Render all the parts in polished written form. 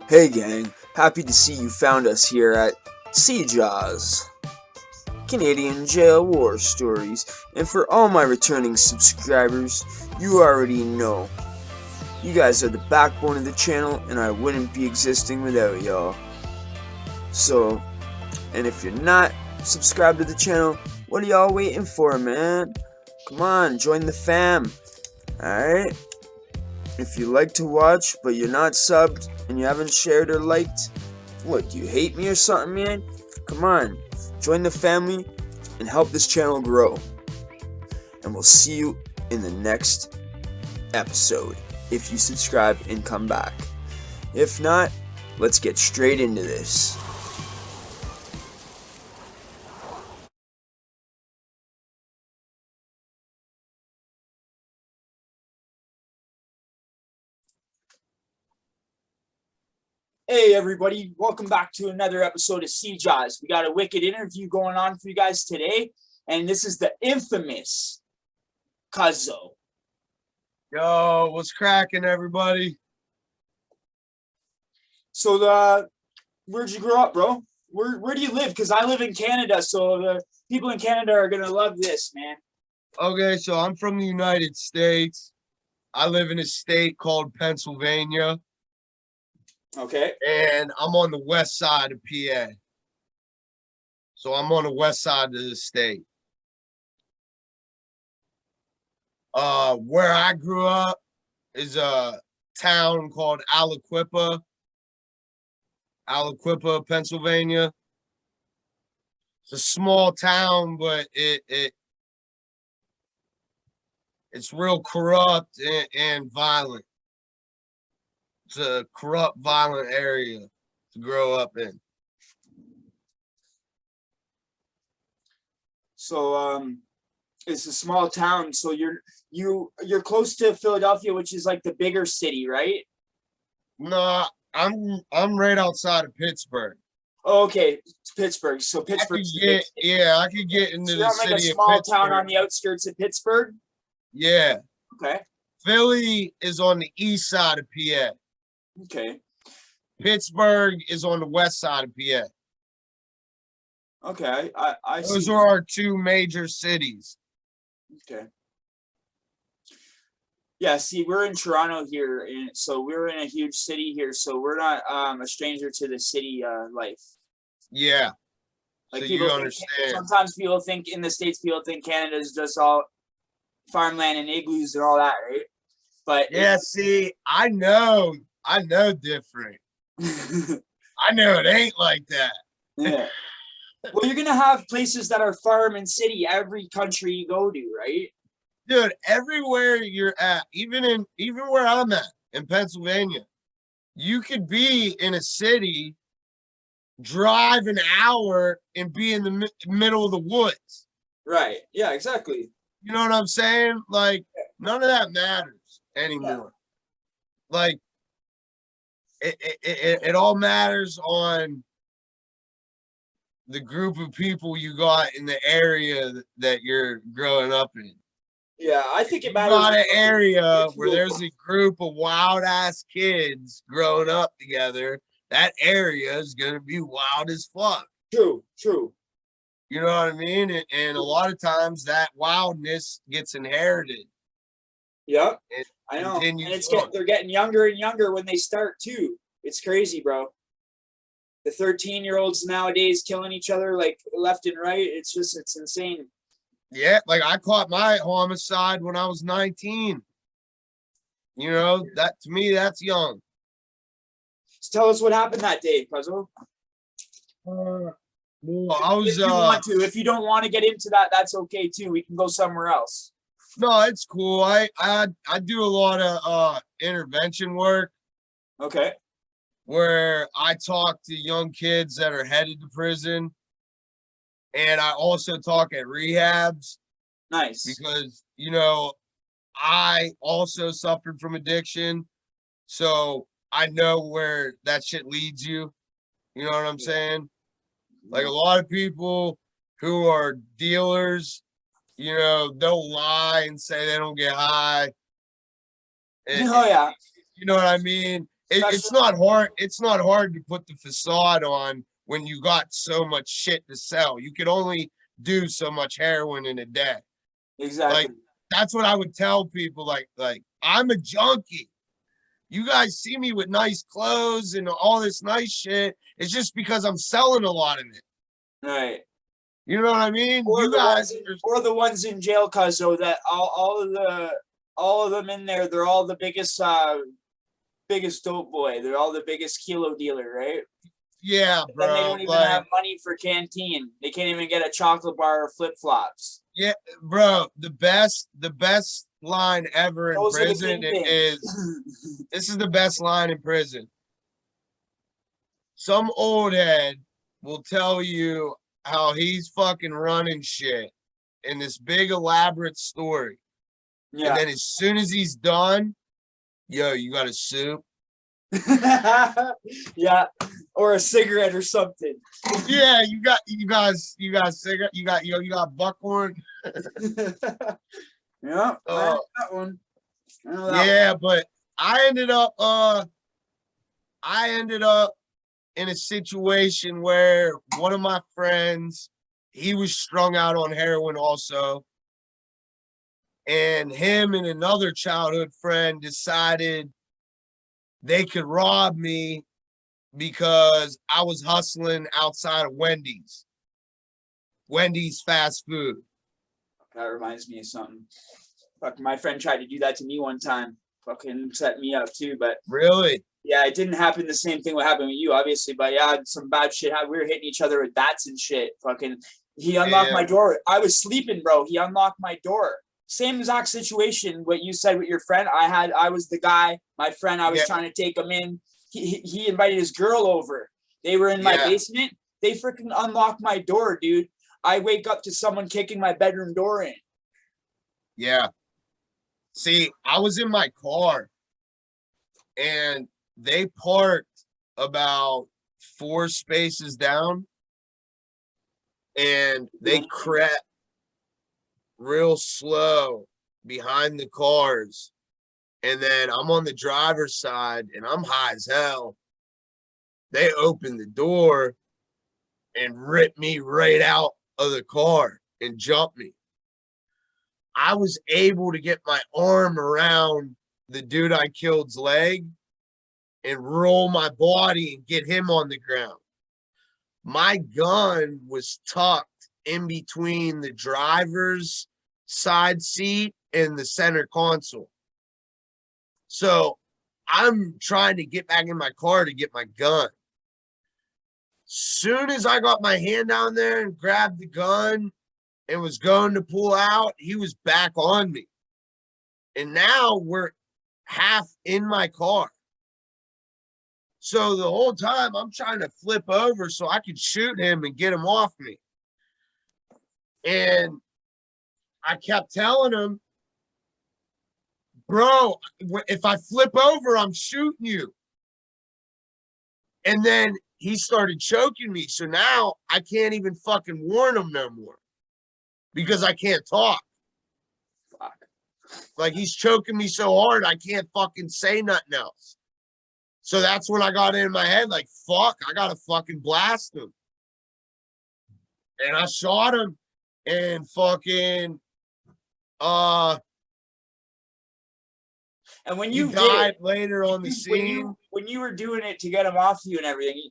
Hey gang, happy to see you found us here at JA.W.S. Canadian Jail War Stories, and for all my returning subscribers, you already know. You guys are the backbone of the channel, and I wouldn't be existing without y'all. So, and if you're not subscribed to the channel, what are y'all waiting for, man? Come on, join the fam, alright? If you like to watch, but you're not subbed, and you haven't shared or liked, what, do you hate me or something, man? Come on, join the family and help this channel grow. And we'll see you in the next episode, if you subscribe and come back. If not, let's get straight into this. Hey everybody, welcome back to another episode of JA.W.S. We got a wicked interview going on for you guys today, and this is the infamous Cuzzo. Yo, what's cracking, everybody? So where'd you grow up, bro? Where do you live? Because I live in Canada, so the people in Canada are gonna love this, man. Okay, so I'm from the United States. I live in a state called Pennsylvania, Okay. and I'm on the west side of PA. So I'm on the west side of the state. Where I grew up is a town called Aliquippa, Pennsylvania. It's a small town, but it's real corrupt and violent. It's a corrupt, violent area to grow up in. So it's a small town, so you're close to Philadelphia, which is like the bigger city, right? No, I'm right outside of Pittsburgh. Oh, okay, it's Pittsburgh. So Pittsburgh. I could get into So you're the on like a city of small town Pittsburgh. on the outskirts of Pittsburgh? Yeah. Okay. Philly is on the east side of PA. Okay. Pittsburgh is on the west side of PA. Okay. I Those see. are our two major cities. Okay. Yeah, see, we're in Toronto here, and so we're in a huge city here, so we're not a stranger to the city life. Yeah. Like So people you think, understand. sometimes people think in the States, people think Canada is just all farmland and igloos and all that, right? But Yeah, see, I know different. I know it ain't like that. yeah. Well, you're gonna have places that are farm and city every country you go to, right? Dude, everywhere you're at, even where I'm at in Pennsylvania, you could be in a city, drive an hour, and be in the middle of the woods. Right. Yeah, exactly. You know what I'm saying? Like, none of that matters anymore. Yeah. Like, it all matters on the group of people you got in the area that you're growing up in. Yeah, I think it matters. You got an area where there's a group of wild ass kids growing up together. That area is gonna be wild as fuck. True, true. You know what I mean? And a lot of times that wildness gets inherited. Yeah, I know. And they're getting younger and younger when they start too. It's crazy, bro. The 13-year-olds nowadays killing each other like left and right. It's insane. Yeah, like I caught my homicide when I was 19. You know, that to me, that's young. So tell us what happened that day, Cuzzo. Well, I was if you don't want to get into that, that's okay too. We can go somewhere else. No, it's cool. I do a lot of intervention work. Okay. Where I talk to young kids that are headed to prison. And I also talk at rehabs. Nice. Because, you know, I also suffered from addiction. So I know where that shit leads you. You know what I'm saying? Like a lot of people who are dealers, you know, they'll lie and say they don't get high. Oh, yeah. You know what I mean? It's not hard. It's not hard to put the facade on when you got so much shit to sell. You could only do so much heroin in a day. Exactly. Like that's what I would tell people. Like I'm a junkie. You guys see me with nice clothes and all this nice shit. It's just because I'm selling a lot of it. Right. You know what I mean? Or you guys or the ones in jail, Cuzzo, that all of them in there, they're all the biggest dope boy. They're all the biggest kilo dealer, right? Yeah, bro. Then they don't even have money for canteen. They can't even get a chocolate bar or flip flops. Yeah, bro. The best line ever in prison is this is the best line in prison. Some old head will tell you how he's fucking running shit in this big elaborate story. Yeah. And then as soon as he's done, yo, you got a soup? Yeah, or a cigarette or something. Yeah, you got cigarette, you got buckhorn. Yeah, that one. Yeah, but I ended up in a situation where one of my friends, he was strung out on heroin also. And him and another childhood friend decided they could rob me because I was hustling outside of Wendy's fast food. That reminds me of something. Fuck, my friend tried to do that to me one time. Fucking set me up too, but really? Yeah, it didn't happen the same thing what happened with you, obviously, but yeah, some bad shit. We were hitting each other with bats and shit. Fucking, he unlocked my door. I was sleeping, bro. He unlocked my door. Same exact situation. What you said with your friend. I was the guy. My friend. I was trying to take him in. He invited his girl over. They were in my basement. They freaking unlocked my door, dude. I wake up to someone kicking my bedroom door in. Yeah. See, I was in my car, and they parked about 4 spaces down, and they crept real slow behind the cars. And then I'm on the driver's side and I'm high as hell. They opened the door and ripped me right out of the car and jumped me. I was able to get my arm around the dude I killed's leg and roll my body and get him on the ground. My gun was tucked in between the driver's side seat and the center console. So I'm trying to get back in my car to get my gun. Soon as I got my hand down there and grabbed the gun and was going to pull out, he was back on me. And now we're half in my car. So the whole time I'm trying to flip over so I could shoot him and get him off me. And I kept telling him, bro, if I flip over, I'm shooting you. And then he started choking me. So now I can't even fucking warn him no more because I can't talk. Fuck. Like he's choking me so hard, I can't fucking say nothing else. So that's when I got in my head, like, fuck, I gotta fucking blast him. And I shot him and fucking, and when you died later on the scene, when you were doing it to get him off you and everything,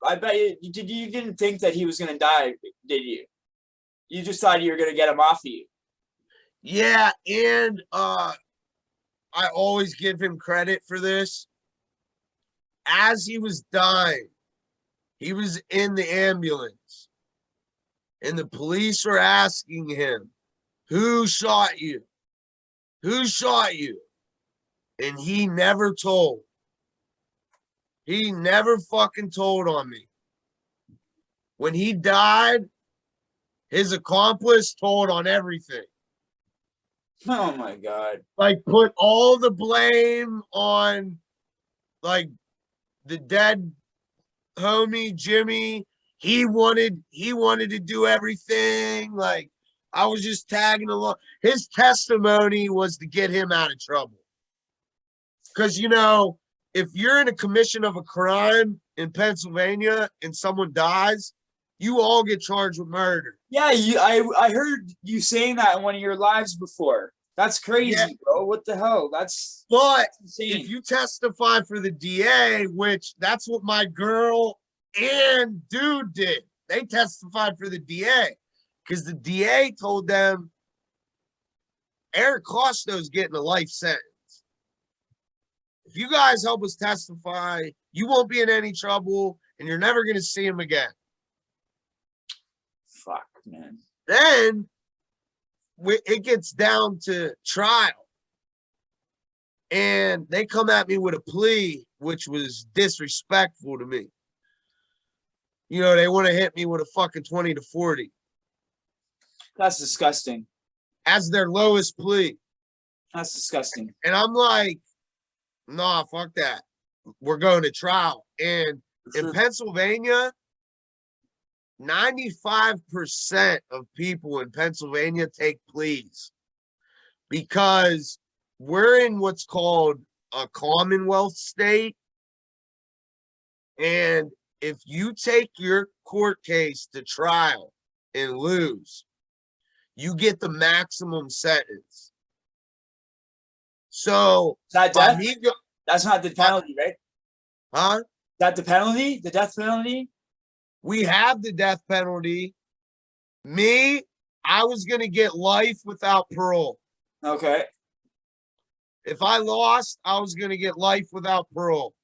I bet you didn't think that he was gonna die, did you? You just thought you were gonna get him off you. Yeah, and I always give him credit for this. As he was dying, he was in the ambulance, and the police were asking him, "Who shot you? Who shot you?" And he never told. He never fucking told on me. When he died, his accomplice told on everything. Oh my God. Like put all the blame on like the dead homie Jimmy. He wanted to do everything. Like I was just tagging along. His testimony was to get him out of trouble. Because, you know, if you're in a commission of a crime in Pennsylvania and someone dies, you all get charged with murder. Yeah, I heard you saying that in one of your lives before. That's crazy, bro. What the hell? That's insane. If you testify for the DA, which that's what my girl and dude did, they testified for the DA because the DA told them Eric Costo's getting a life sentence. If you guys help us testify, you won't be in any trouble and you're never going to see him again. Fuck, man. Then it gets down to trial. And they come at me with a plea, which was disrespectful to me. You know, they want to hit me with a fucking 20 to 40. That's disgusting. As their lowest plea. That's disgusting. And I'm like, nah, fuck that. We're going to trial. And in Pennsylvania, 95% of people in Pennsylvania take pleas because we're in what's called a Commonwealth state. And if you take your court case to trial and lose, you get the maximum sentence. So that death? That's not the penalty, right? Huh? Is that the penalty? The death penalty? We have the death penalty. Me, I was going to get life without parole. Okay. If I lost, I was going to get life without parole.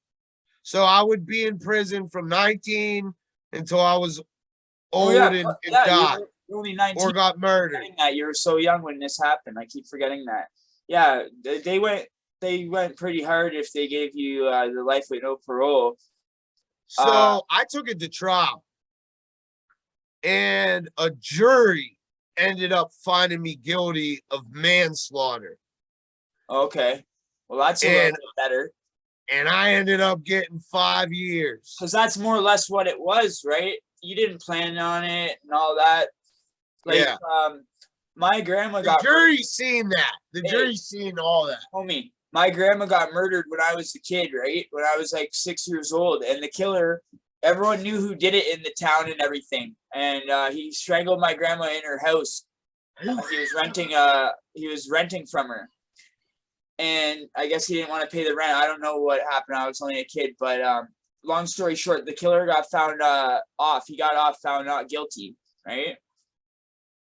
So I would be in prison from 19 until I was old and died. You're only 19 or got murdered. That you were so young when this happened. I keep forgetting that. Yeah, they went pretty hard if they gave you the life with no parole. So I took it to trial, and a jury ended up finding me guilty of manslaughter. Okay, well that's a little bit better. And I ended up getting 5 years. Because that's more or less what it was, right? You didn't plan on it and all that. Like, yeah. My grandma the jury's seen that. The jury's seen all that. Homie, my grandma got murdered when I was a kid, right? When I was like 6 years old. And the killer, everyone knew who did it in the town and everything. And he strangled my grandma in her house. He was renting from her. And I guess he didn't want to pay the rent. I don't know what happened. I was only a kid. But long story short, the killer got found off. He got off, found not guilty, right?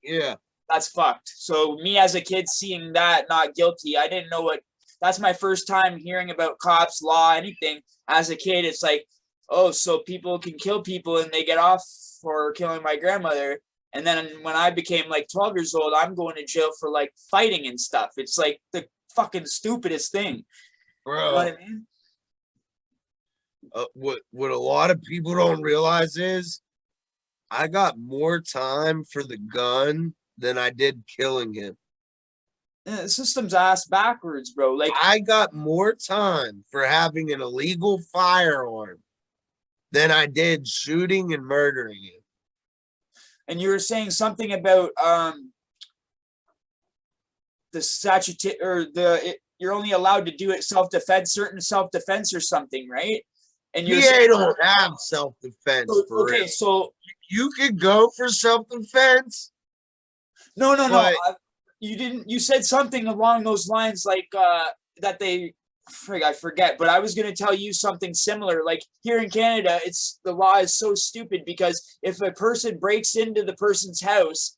Yeah. That's fucked. So me as a kid seeing that not guilty, I didn't know what. That's my first time hearing about cops, law, anything. As a kid, it's like, oh, so people can kill people and they get off for killing my grandmother. And then when I became like 12 years old, I'm going to jail for like fighting and stuff. It's like the fucking stupidest thing. Bro. You know what I mean? What a lot of people don't realize is I got more time for the gun than I did killing him. Yeah, the system's ass backwards, bro. Like I got more time for having an illegal firearm than I did shooting and murdering him. And you were saying something about the statute or you're only allowed to do it self-defense, certain self-defense or something, right? And you don't have self-defense. Okay, so you could go for self-defense. No. You didn't. You said something along those lines, like that they. I forget, but I was going to tell you something similar. Like here in Canada, the law is so stupid because if a person breaks into the person's house,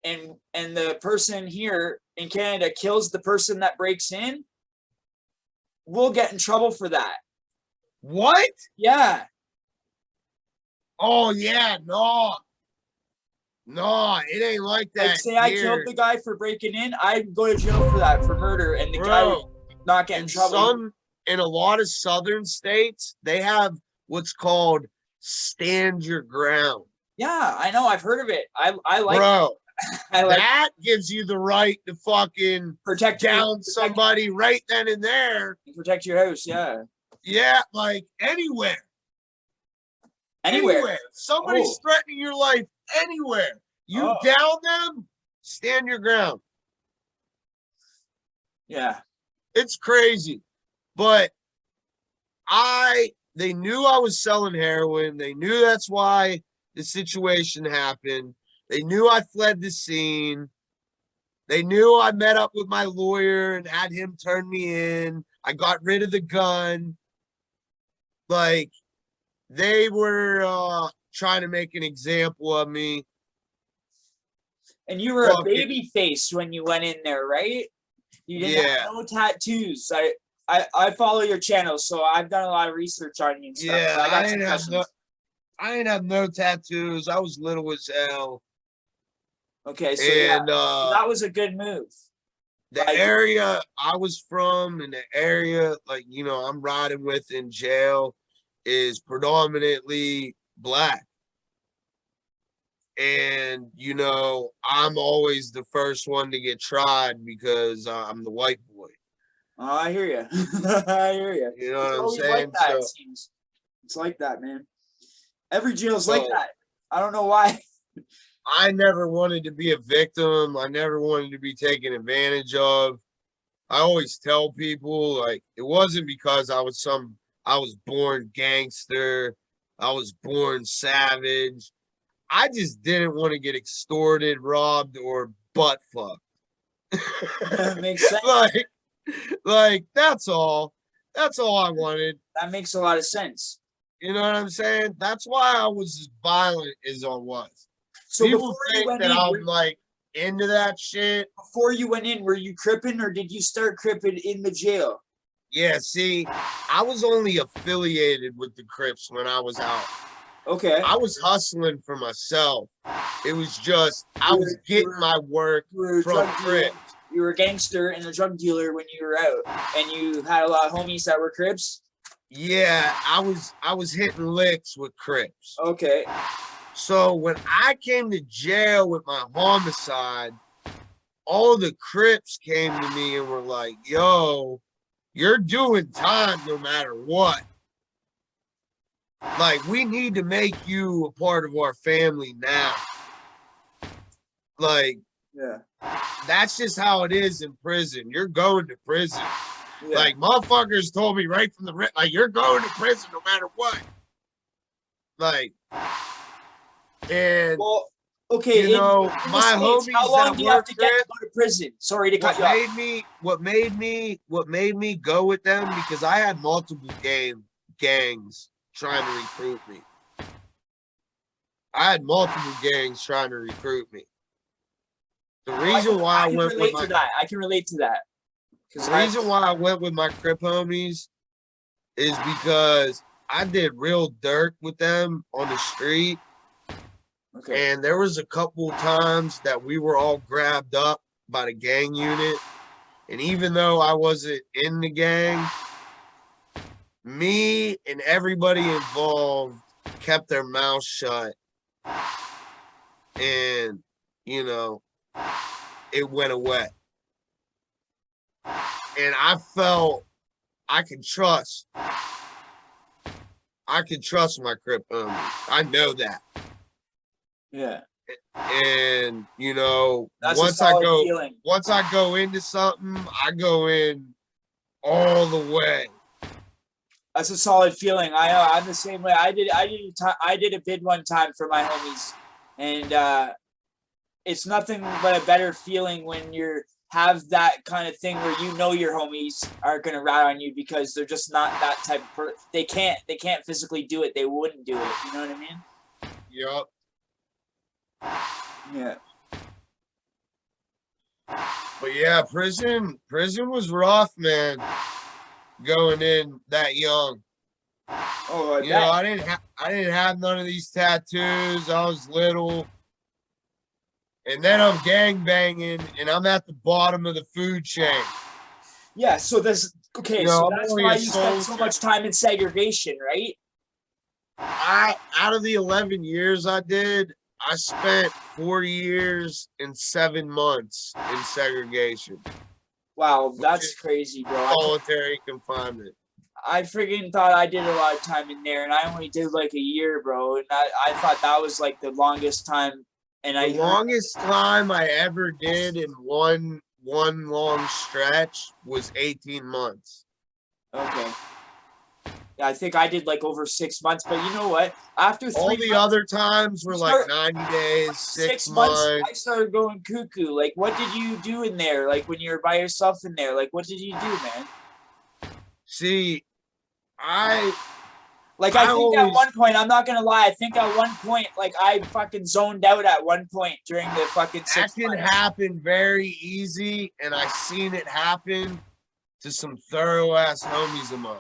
and the person here in Canada kills the person that breaks in, we'll get in trouble for that. What? Yeah. Oh yeah, no, it ain't like that. Like say I killed the guy for breaking in, I'd go to jail for that, for murder, and the guy would not get in trouble. In a lot of southern states, they have what's called stand your ground. Yeah, I know. I've heard of it. I like. Bro, that gives you the right to fucking protect somebody right then and there. And protect your house. Yeah. Yeah, like anywhere. Somebody's threatening your life anywhere. You down them, stand your ground. Yeah. It's crazy. But they knew I was selling heroin. They knew that's why the situation happened. They knew I fled the scene. They knew I met up with my lawyer and had him turn me in. I got rid of the gun. Like, they were trying to make an example of me. And you were a baby face when you went in there, right? You didn't have no tattoos. I follow your channel, so I've done a lot of research on you and stuff. Yeah, I got some questions. I didn't have no tattoos. I was little as hell. Okay, so that was a good move. The area I was from and the area, like, you know, I'm riding with in jail is predominantly Black. And, you know, I'm always the first one to get tried because I'm the white boy. Oh, I hear you. I hear you. You know what I'm saying? Like that, it seems. It's like that, man. Every jail's like that. I don't know why. I never wanted to be a victim. I never wanted to be taken advantage of. I always tell people, like, it wasn't because I was born gangster. I was born savage. I just didn't want to get extorted, robbed, or butt fucked. Makes sense. like that's all. That's all I wanted. That makes a lot of sense. You know what I'm saying? That's why I was as violent as I was. So people think that I'm like into that shit. Before you went in, were you cripping or did you start cripping in the jail? Yeah, see, I was only affiliated with the Crips when I was out. Okay. I was hustling for myself. It was just I was getting my work from Crips. You were a gangster and a drug dealer when you were out, and you had a lot of homies that were Crips. Yeah, I was hitting licks with Crips. Okay. So when I came to jail with my homicide, all the Crips came to me and were like, "Yo, you're doing time no matter what. Like, we need to make you a part of our family now." Like, yeah, that's just how it is in prison. You're going to prison. Yeah. Like, motherfuckers told me right from the like, you're going to prison no matter what. Like, and well, okay, you know, my homies how long that do you have to get Crip, to go to prison? Sorry to cut you off. What made me go with them, because I had multiple gangs trying to recruit me. I had multiple gangs trying to recruit me. The reason why I went with my I can relate to that. The reason why I went with my Crip homies is because I did real dirt with them on the street. Okay. And there was a couple times that we were all grabbed up by the gang unit. And even though I wasn't in the gang, me and everybody involved kept their mouths shut. And, you know, it went away. And I felt I could trust my Crip homies. I know that. Yeah. And you know, that's once I go into something, I go in all the way. That's a solid feeling. I'm the same way. I did a bid one time for my homies, and it's nothing but a better feeling when you have that kind of thing where you know your homies aren't gonna rat on you because they're just not that type of person. They can't physically do it. They wouldn't do it. You know what I mean? Yep. Yeah. But yeah, prison was rough, man. Going in that young. Oh, you know, I didn't have none of these tattoos. I was little. And then I'm gang banging and I'm at the bottom of the food chain. Yeah, so this okay, so that's why you spent so much time in segregation, right? Out of the 11 years I did, I spent 4 years and 7 months in segregation. Wow, that's crazy, bro. Solitary confinement. I freaking thought I did a lot of time in there, and I only did like a year, bro. And I thought that was like the longest time. And the longest time I ever did in one long stretch was 18 months. Okay. Yeah, I think I did like over 6 months, but you know what? After 3 All months, the other times were like 90 days, 6 months, months. I started going cuckoo. Like, what did you do in there? Like, when you were by yourself in there, like, what did you do, man? See, Like, I think at one point, I'm not gonna lie, I think at one point, like, I fucking zoned out at one point during the fucking 6 that can months. happen very easy, and I seen it happen to some thorough ass homies of mine.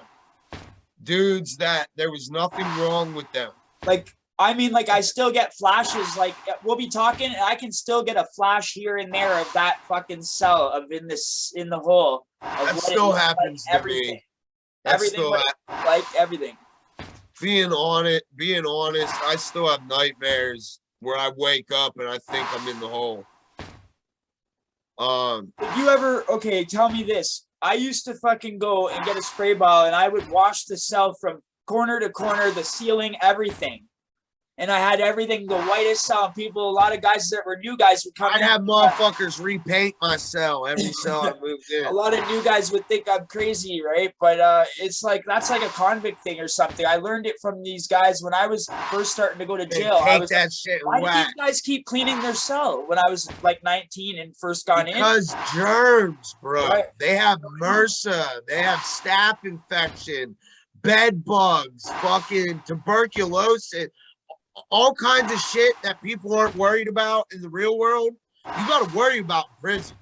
Dudes that there was nothing wrong with them. Like, I mean, like, I still get flashes. Like, we'll be talking, and I can still get a flash here and there of that fucking cell of in the hole. That still happens to me. Everything, like everything. Being honest, I still have nightmares where I wake up and I think I'm in the hole. Did you ever? Okay, tell me this. I used to fucking go and get a spray bottle, and I would wash the cell from corner to corner, the ceiling, everything. And I had everything the whitest cell. People, a lot of guys that were new guys would come I'd in. have motherfuckers repaint my cell every cell I moved in. A lot of new guys would think I'm crazy, right? But it's like that's like a convict thing or something. I learned it from these guys when I was first starting to go to jail. I was that shit. Why did these guys keep cleaning their cell when I was like 19 and first gone in? Because germs, bro. Right. They have MRSA. They have staph infection, bed bugs, fucking tuberculosis, all kinds of shit that people aren't worried about in the real world. You got to worry about in prison.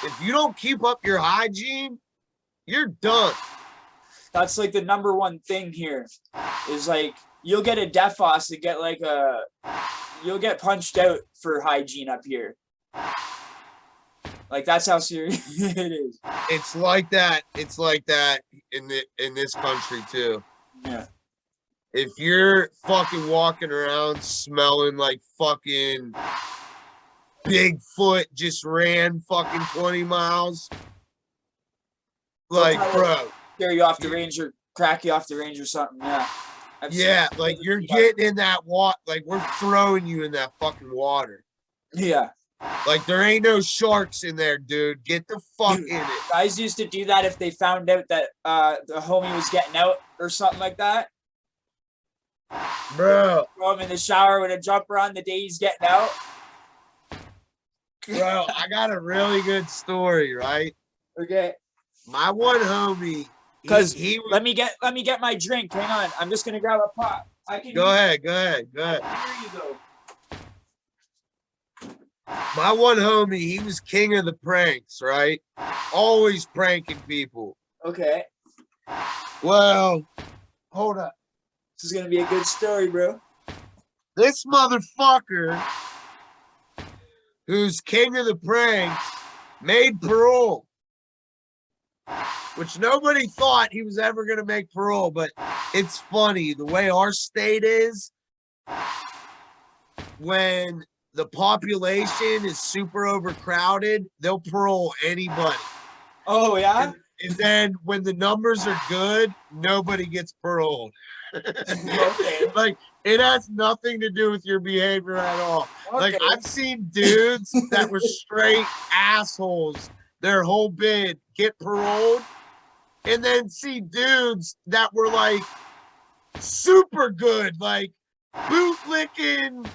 If you don't keep up your hygiene, you're done. That's like the number one thing here is like you'll get a DEFOS and get like you'll get punched out for hygiene up here. Like that's how serious it is. It's like that. It's like that in this country too. Yeah. If you're fucking walking around smelling like fucking Bigfoot just ran fucking 20 miles, like, bro, scare you off the range or crack you off the range or something. Yeah. Like you're getting in that water, like we're throwing you in that fucking water. Yeah. Like there ain't no sharks in there, dude. Get the fuck in it. Guys used to do that if they found out that the homie was getting out or something like that. Bro. Throw him in the shower with a jumper on the day he's getting out. Bro, I got a really good story, right? Okay. My one homie. Because let me get my drink. Hang on. I'm just gonna grab a pot. Go ahead. I can hear you though. My one homie, he was king of the pranks, right? Always pranking people. Okay. Well, hold up. This is gonna be a good story, bro. This motherfucker, who's king of the pranks, made parole. Which nobody thought he was ever gonna make parole, but it's funny. The way our state is, when the population is super overcrowded, they'll parole anybody. Oh, yeah? And then when the numbers are good, nobody gets paroled. Okay. Like, it has nothing to do with your behavior at all. Okay. Like, I've seen dudes that were straight assholes their whole bid get paroled, and then see dudes that were like super good, like bootlicking,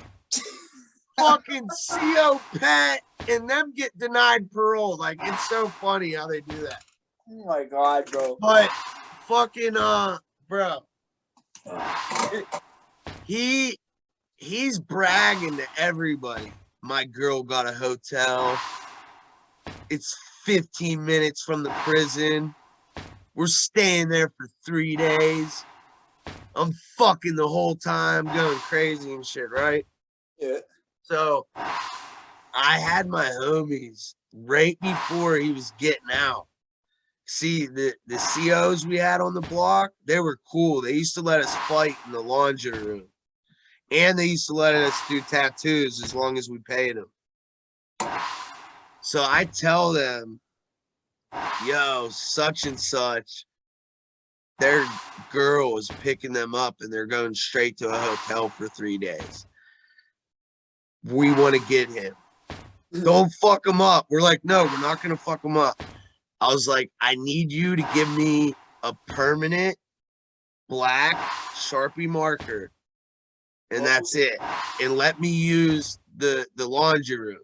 fucking CO pet, and them get denied parole. Like, it's so funny how they do that. Oh my god, bro. But fucking bro, he's bragging to everybody. My girl got a hotel. It's 15 minutes from the prison. We're staying there for 3 days. I'm fucking the whole time, going crazy and shit, right? Yeah. So I had my homies right before he was getting out. See, the COs we had on the block, they were cool. They used to let us fight in the laundry room. And they used to let us do tattoos as long as we paid them. So I tell them, yo, such and such, their girl is picking them up and they're going straight to a hotel for 3 days. We want to get him. Don't fuck him up. We're like, no, we're not going to fuck him up. I was like, I need you to give me a permanent black Sharpie marker, and that's it. And let me use the laundry room.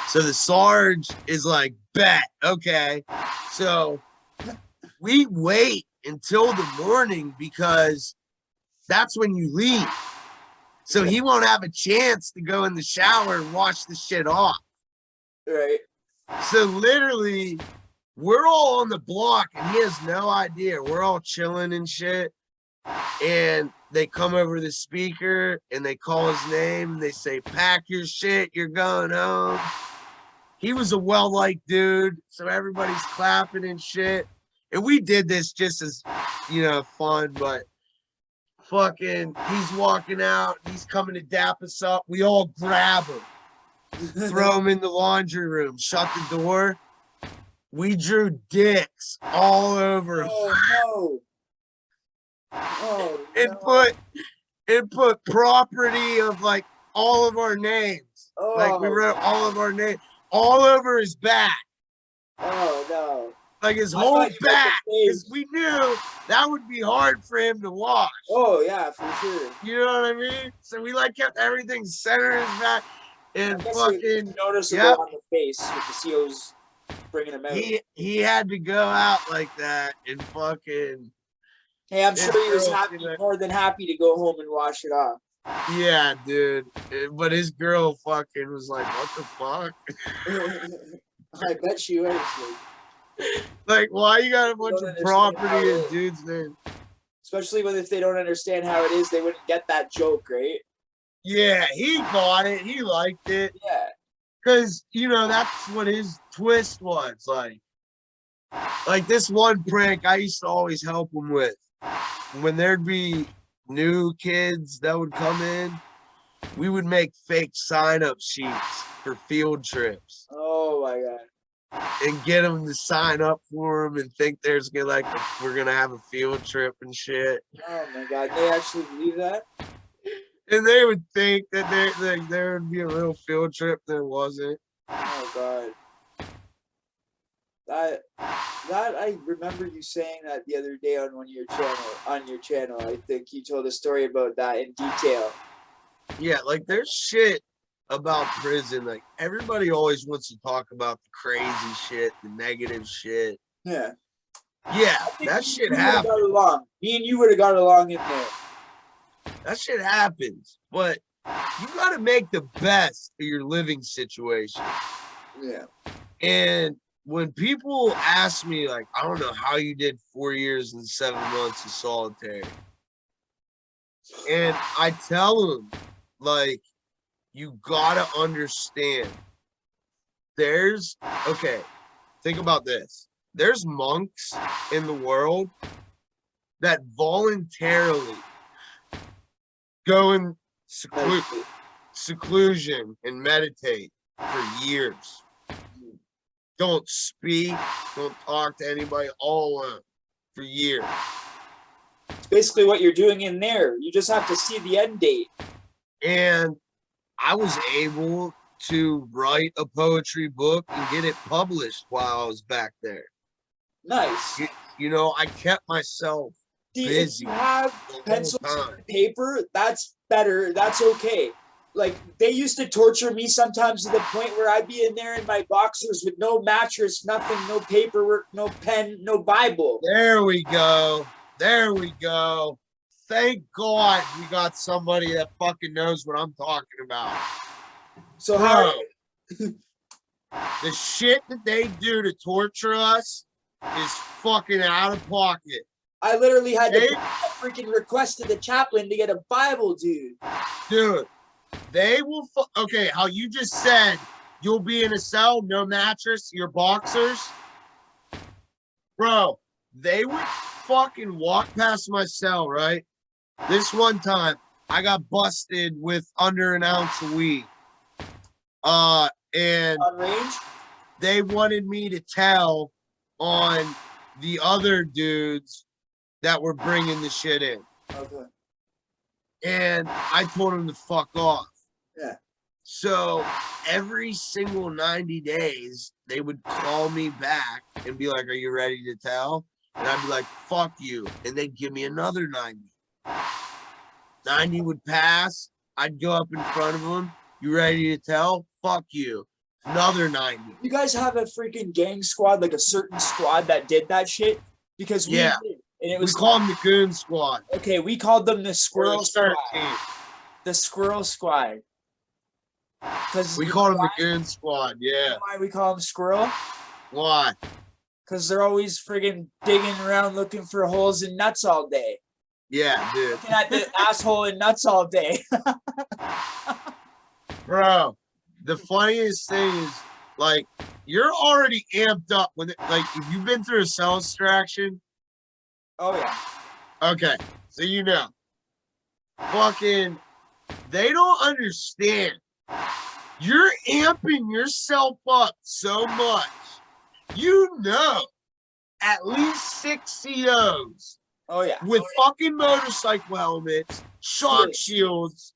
So the Sarge is like, bet, okay. So we wait until the morning because that's when you leave. So he won't have a chance to go in the shower and wash the shit off. Right. So literally, we're all on the block and he has no idea. We're all chilling and shit. And they come over the speaker and they call his name and they say, pack your shit, you're going home. He was a well-liked dude, so everybody's clapping and shit. And we did this just as, you know, fun, but fucking, he's walking out, he's coming to dap us up. We all grab him, throw him in the laundry room, shut the door. We drew dicks all over him. Oh no. Oh, and put property of like all of our names. Oh, like we wrote all of our names all over his back. Oh no. Like his whole back. Because we knew that would be hard for him to wash. Oh yeah, for sure. You know what I mean? So we like kept everything centered in his back. And fucking noticeable on the face with the COs bringing him out. He had to go out like that and fucking. Hey, I'm sure he was happy, more than happy to go home and wash it off. Yeah, dude. But his girl fucking was like, what the fuck? I bet she was. Like, why you got a bunch of property in dude's name? Especially if they don't understand how it is, they wouldn't get that joke, right? Yeah, he got it. He liked it. Yeah. Because, you know, that's what his twist was. Like this one prank I used to always help him with. When there'd be new kids that would come in, we would make fake sign-up sheets for field trips. Oh my god! And get them to sign up for them and think there's gonna we're gonna have a field trip and shit. Oh my god! They actually believe that? And they would think that there would be a real field trip. There wasn't. Oh god! That I remember you saying that the other day on your channel. I think you told a story about that in detail. Yeah, like there's shit about prison. Like everybody always wants to talk about the crazy shit, the negative shit. Yeah. Yeah, that shit happens. Me and you would have got along in there. That shit happens, but you got to make the best of your living situation. Yeah. And when people ask me, like, I don't know how you did 4 years and 7 months of solitary. And I tell them, like, you gotta understand. Okay, think about this. There's monks in the world that voluntarily go in seclusion and meditate for years. Don't speak, don't talk to anybody, all alone for years. It's basically what you're doing in there. You just have to see the end date. And I was able to write a poetry book and get it published while I was back there. Nice. You know, I kept myself busy. If you have pencils and paper, that's better. That's okay. Like, they used to torture me sometimes to the point where I'd be in there in my boxers with no mattress, nothing, no paperwork, no pen, no Bible. There we go. There we go. Thank God we got somebody that fucking knows what I'm talking about. So how the shit that they do to torture us is fucking out of pocket. I literally had to freaking request to the chaplain to get a Bible, dude. Dude, they will. Okay, how you just said you'll be in a cell, no mattress, your boxers, bro. They would fucking walk past my cell, right? This one time, I got busted with under an ounce of weed. And on range, they wanted me to tell on the other dudes that were bringing the shit in. Okay. And I told them to fuck off. Yeah. So every single 90 days, they would call me back and be like, are you ready to tell? And I'd be like, fuck you. And they'd give me another 90. 90 would pass. I'd go up in front of them. You ready to tell? Fuck you. Another 90. You guys have a freaking gang squad, like a certain squad that did that shit? Because we did. And it was we call them the Goon Squad. Okay, we called them the Squirrel Squad. Team. The Squirrel Squad. We call them the Goon Squad, yeah. You know why we call them Squirrel? Why? Because they're always friggin' digging around looking for holes in nuts all day. Yeah, dude. Looking at the asshole in nuts all day. Bro, the funniest thing is, like, you're already amped up when, like, if you've been through a cell extraction. Oh, yeah. Okay, so you know. Fucking, they don't understand. You're amping yourself up so much. You know, at least 6 COs. Oh, yeah. With fucking motorcycle helmets, shock shields.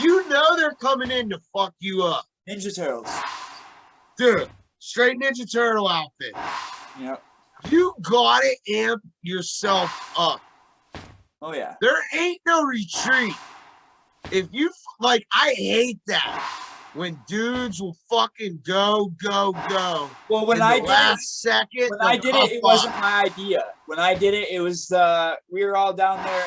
You know they're coming in to fuck you up. Ninja Turtles. Dude, straight Ninja Turtle outfit. Yep. You gotta amp yourself up. Oh, yeah. There ain't no retreat. If you, like, I hate that. When dudes will fucking go. Well, when I did last second, when I did it, it wasn't my idea. When I did it, it was we were all down there,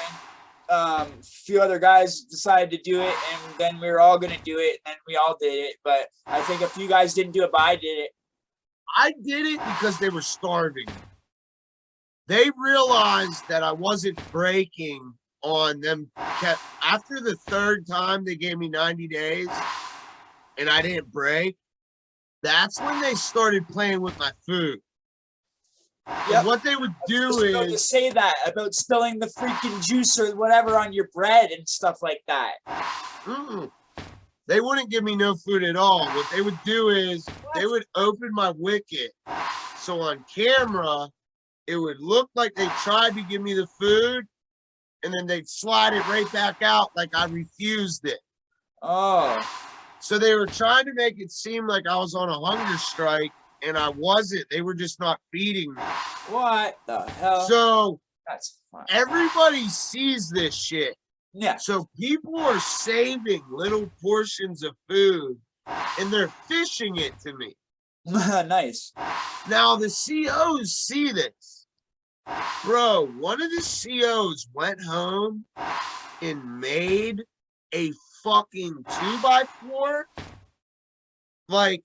and a few other guys decided to do it, and then we were all gonna do it, and then we all did it. But I think a few guys didn't do it, but I did it. I did it because they were starving. They realized that I wasn't breaking on them. After the third time they gave me 90 days. And I didn't break, that's when they started playing with my food. Yep. What they would do is to say that about spilling the freaking juice or whatever on your bread and stuff like that. They wouldn't give me no food at all. What they would do is they would open my wicket. So on camera, it would look like they tried to give me the food, and then they'd slide it right back out like I refused it. Oh. So they were trying to make it seem like I was on a hunger strike, and I wasn't. They were just not feeding me. What the hell? So that's fine. Everybody sees this shit. Yeah. So people are saving little portions of food, and they're fishing it to me. Nice. Now the COs see this. Bro, one of the COs went home and made a fucking 2x4 like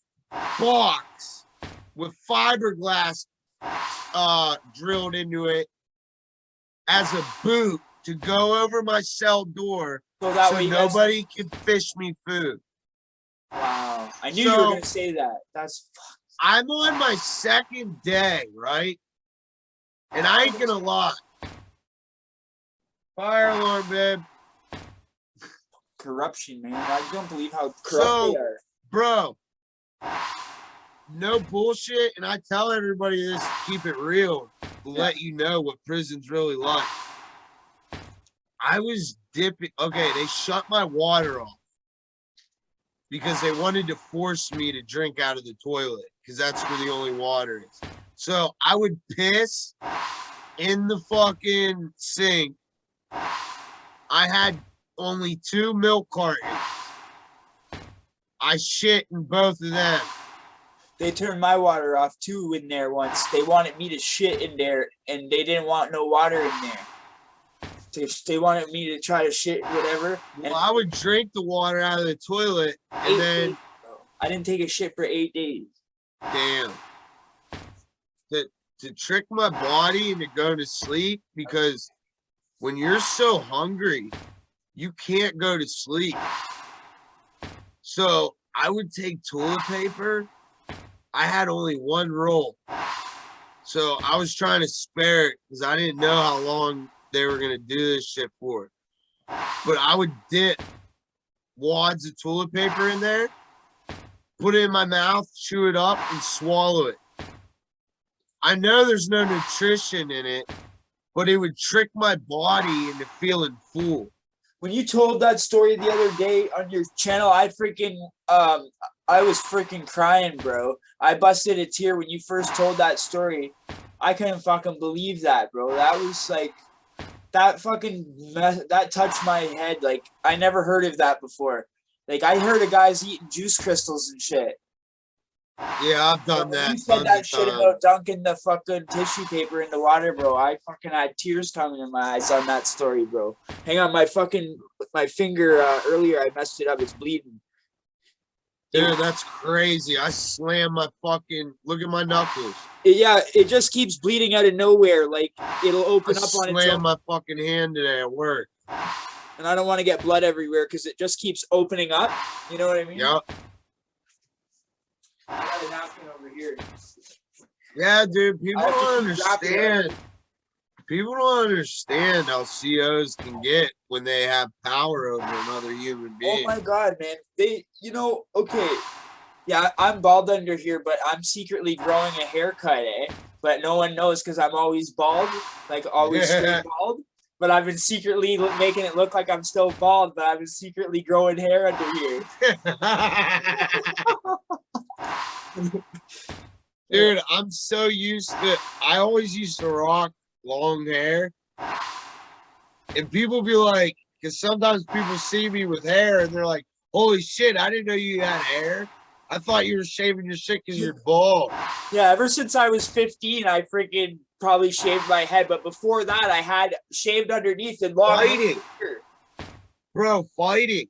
box with fiberglass drilled into it as a boot to go over my cell door so nobody can fish me food. Wow. I knew you were gonna say that. That's I'm on my second day, right? And I ain't gonna lie. Fire alarm, babe. Corruption, man. I don't believe how corrupt they are. Bro, no bullshit, and I tell everybody this to keep it real, to let you know what prison's really like. I was dipping. Okay, they shut my water off because they wanted to force me to drink out of the toilet because that's where the only water is. So I would piss in the fucking sink. I had only 2 milk cartons. I shit in both of them. They turned my water off too in there once. They wanted me to shit in there, and they didn't want no water in there. They wanted me to try to shit whatever. Well, I would drink the water out of the toilet, and then I didn't take a shit for 8 days. Damn. To trick my body into going to sleep, because when you're so hungry, you can't go to sleep. So I would take toilet paper. I had only 1 roll. So I was trying to spare it because I didn't know how long they were going to do this shit for. But I would dip wads of toilet paper in there, put it in my mouth, chew it up, and swallow it. I know there's no nutrition in it, but it would trick my body into feeling full. When you told that story the other day on your channel, I was freaking crying, bro. I busted a tear when you first told that story. I couldn't fucking believe that, bro. That was like, that touched my head. Like, I never heard of that before. Like, I heard of guys eating juice crystals and shit. Yeah, I've done that. You said that shit about dunking the fucking tissue paper in the water, bro. I fucking had tears coming in my eyes on that story, bro. Hang on, my finger earlier, I messed it up. It's bleeding. Dude, that's crazy. I slammed my fucking, look at my knuckles. It just keeps bleeding out of nowhere. Like, it'll open up on its own. I slammed my fucking hand today at work. And I don't want to get blood everywhere because it just keeps opening up. You know what I mean? Yep. I got a napkin over here. Yeah, dude, people don't understand. People don't understand how COs can get when they have power over another human being. Oh my God, man. Okay. Yeah, I'm bald under here, but I'm secretly growing a haircut, But no one knows because I'm always bald, like always straight bald. But I've been secretly making it look like I'm still bald, but I've been secretly growing hair under here. Dude, I'm so used to, I always used to rock long hair. And people be like, because sometimes people see me with hair and they're like, holy shit, I didn't know you had hair. I thought you were shaving your shit because you're bald. Yeah, ever since I was 15, I freaking probably shaved my head. But before that, I had shaved underneath and long hair. Bro, fighting.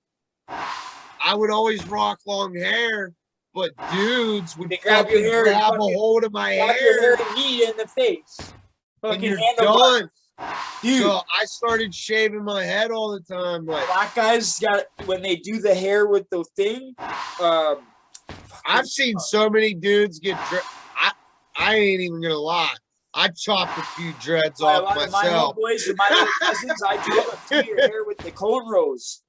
I would always rock long hair, but dudes would grab your hair, grab a hold of my hair. Your hair and knee in the face. And you're done. Dude. So I started shaving my head all the time. Like, black guys got, when they do the hair with the thing. I've seen so many dudes get I ain't even gonna lie. I chopped a few dreads off myself. My homeboys and my little cousins, I drove up to your hair with the cornrows.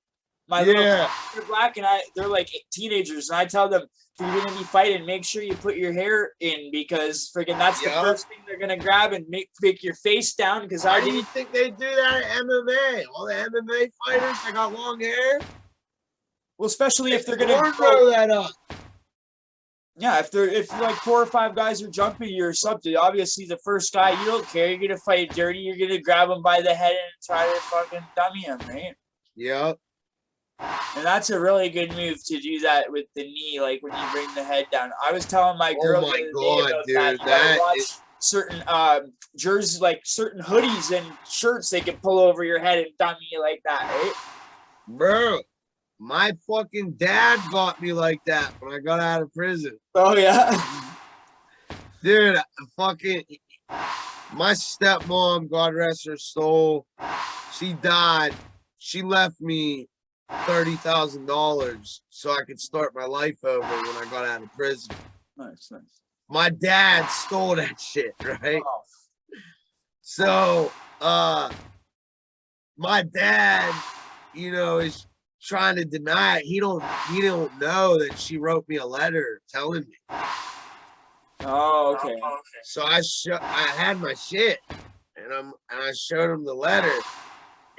My little they're black and they're like teenagers, and I tell them, if you're gonna be fighting, make sure you put your hair in because freaking that's the first thing they're gonna grab and make your face down. Because why do you think they do that at MMA? All the MMA fighters that got long hair. Well, especially if they're gonna grow that up. Yeah, if like 4 or 5 guys are jumping you or something, obviously the first guy, you don't care. You're gonna fight dirty. You're gonna grab him by the head and try to fucking dummy him, right? Yep. And that's a really good move to do that with the knee, like when you bring the head down. I was telling my girl the other day about that. You gotta watch certain jerseys, like certain hoodies and shirts they can pull over your head and dummy you like that, right? Bro. My fucking dad got me like that when I got out of prison. Oh, yeah? Dude, my stepmom, God rest her soul, she died. She left me $30,000 so I could start my life over when I got out of prison. Nice. My dad stole that shit, right? Oh. So, my dad, is trying to deny it. He don't know that she wrote me a letter telling me. Oh, okay. So I had my shit and I showed him the letter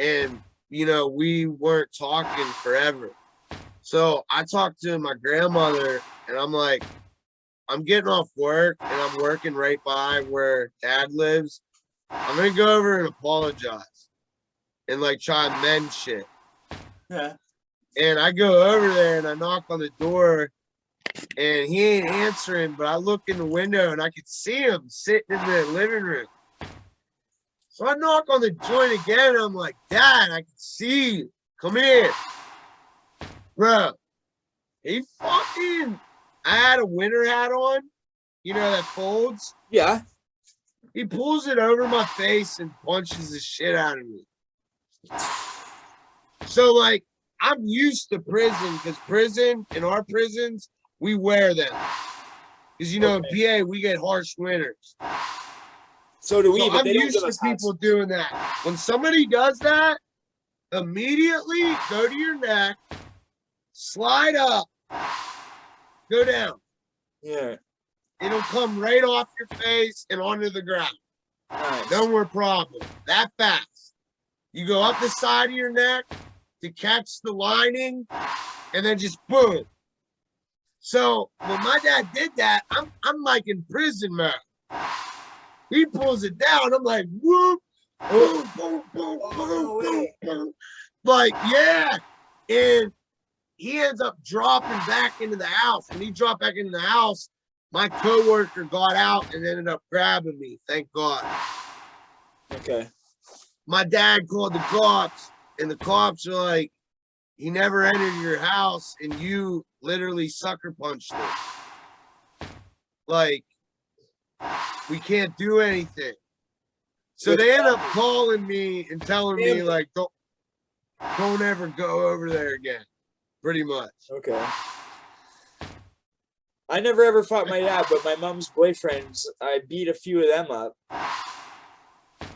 and we weren't talking forever. So I talked to my grandmother and I'm like, I'm getting off work and I'm working right by where Dad lives. I'm gonna go over and apologize and like try and mend shit. Yeah. And I go over there and I knock on the door and he ain't answering, but I look in the window and I could see him sitting in the living room. So I knock on the joint again and I'm like, Dad, I can see you. Come here. Bro, I had a winter hat on, that folds. Yeah. He pulls it over my face and punches the shit out of me. So like, I'm used to prison because in our prisons, we wear them. Because, in PA, we get harsh winters. So do we, so but I'm used to people doing that. When somebody does that, immediately go to your neck, slide up, go down. Yeah. It'll come right off your face and onto the ground. Nice. No more problem. That fast. You go up the side of your neck to catch the lining, and then just boom. So when my dad did that, I'm like in prison mode. He pulls it down. I'm like, whoop, boom, boom, boom, boom, boom, boom. Like, yeah. And he ends up dropping back into the house. When he dropped back into the house, my coworker got out and ended up grabbing me. Thank God. Okay. My dad called the cops, and the cops are like, he never entered your house, and you literally sucker punched him. Like, we can't do anything. So they end up calling me and telling me, like, don't ever go over there again. Pretty much. Okay. I never ever fought my dad, but my mom's boyfriends, I beat a few of them up.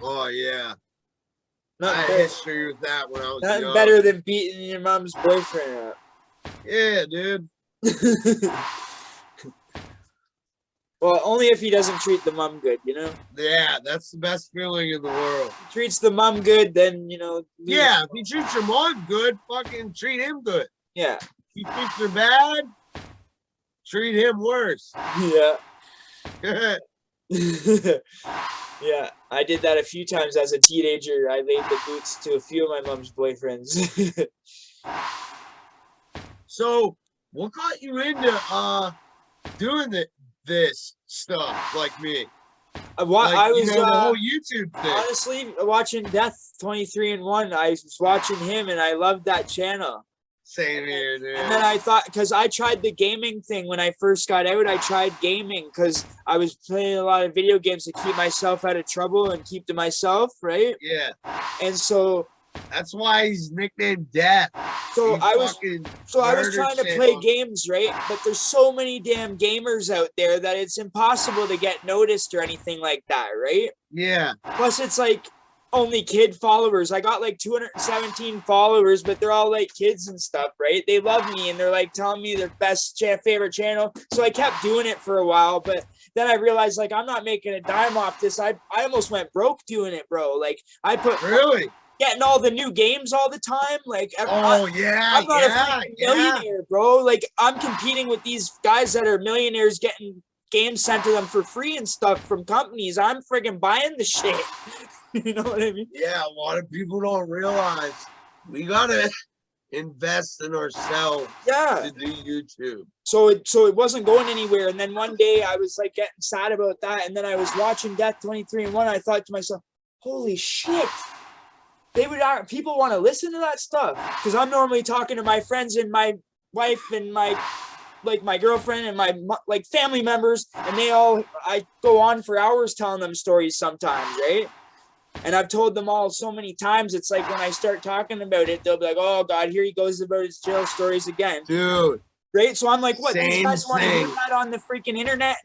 Oh, yeah. Not I had history with that when I was nothing young. better than beating your mom's boyfriend up. Yeah, dude. Well, only if he doesn't treat the mom good, you know? Yeah, that's the best feeling in the world. If he treats the mom good, then, you know... Yeah, if he treats your mom good, fucking treat him good. Yeah. If he treats her bad, treat him worse. Yeah. Yeah, I did that a few times as a teenager. I laid the boots to a few of my mom's boyfriends. So, what got you into doing this stuff like me? I was the whole YouTube thing. Honestly watching Death 23 and 1. I was watching him and I loved that channel. Same here, dude. And then I thought, because I tried the gaming thing when I first got out, I tried gaming because I was playing a lot of video games to keep myself out of trouble and keep to myself, right? Yeah. And so that's why he's nicknamed Death. So I was trying to play games, right? But there's so many damn gamers out there that it's impossible to get noticed or anything like that, right? Yeah. Plus, it's like only kid followers. I got like 217 followers, but they're all like kids and stuff, right? They love me and they're like telling me their favorite channel. So I kept doing it for a while, but then I realized like I'm not making a dime off this. I almost went broke doing it, bro. Like I put getting all the new games all the time. Like I'm not a freaking millionaire, bro. Like I'm competing with these guys that are millionaires getting games sent to them for free and stuff from companies. I'm friggin' buying the shit. You know what I mean? Yeah, a lot of people don't realize we gotta invest in ourselves to do YouTube. So it wasn't going anywhere. And then one day I was like getting sad about that. And then I was watching Death 23 and 1. I thought to myself, holy shit. People want to listen to that stuff. Because I'm normally talking to my friends and my wife and my girlfriend and my like family members. And I go on for hours telling them stories sometimes, right? And I've told them all so many times, it's like when I start talking about it, they'll be like, oh, God, here he goes about his jail stories again. Dude. Right? So I'm like, what? These guys want to hear that on the freaking internet?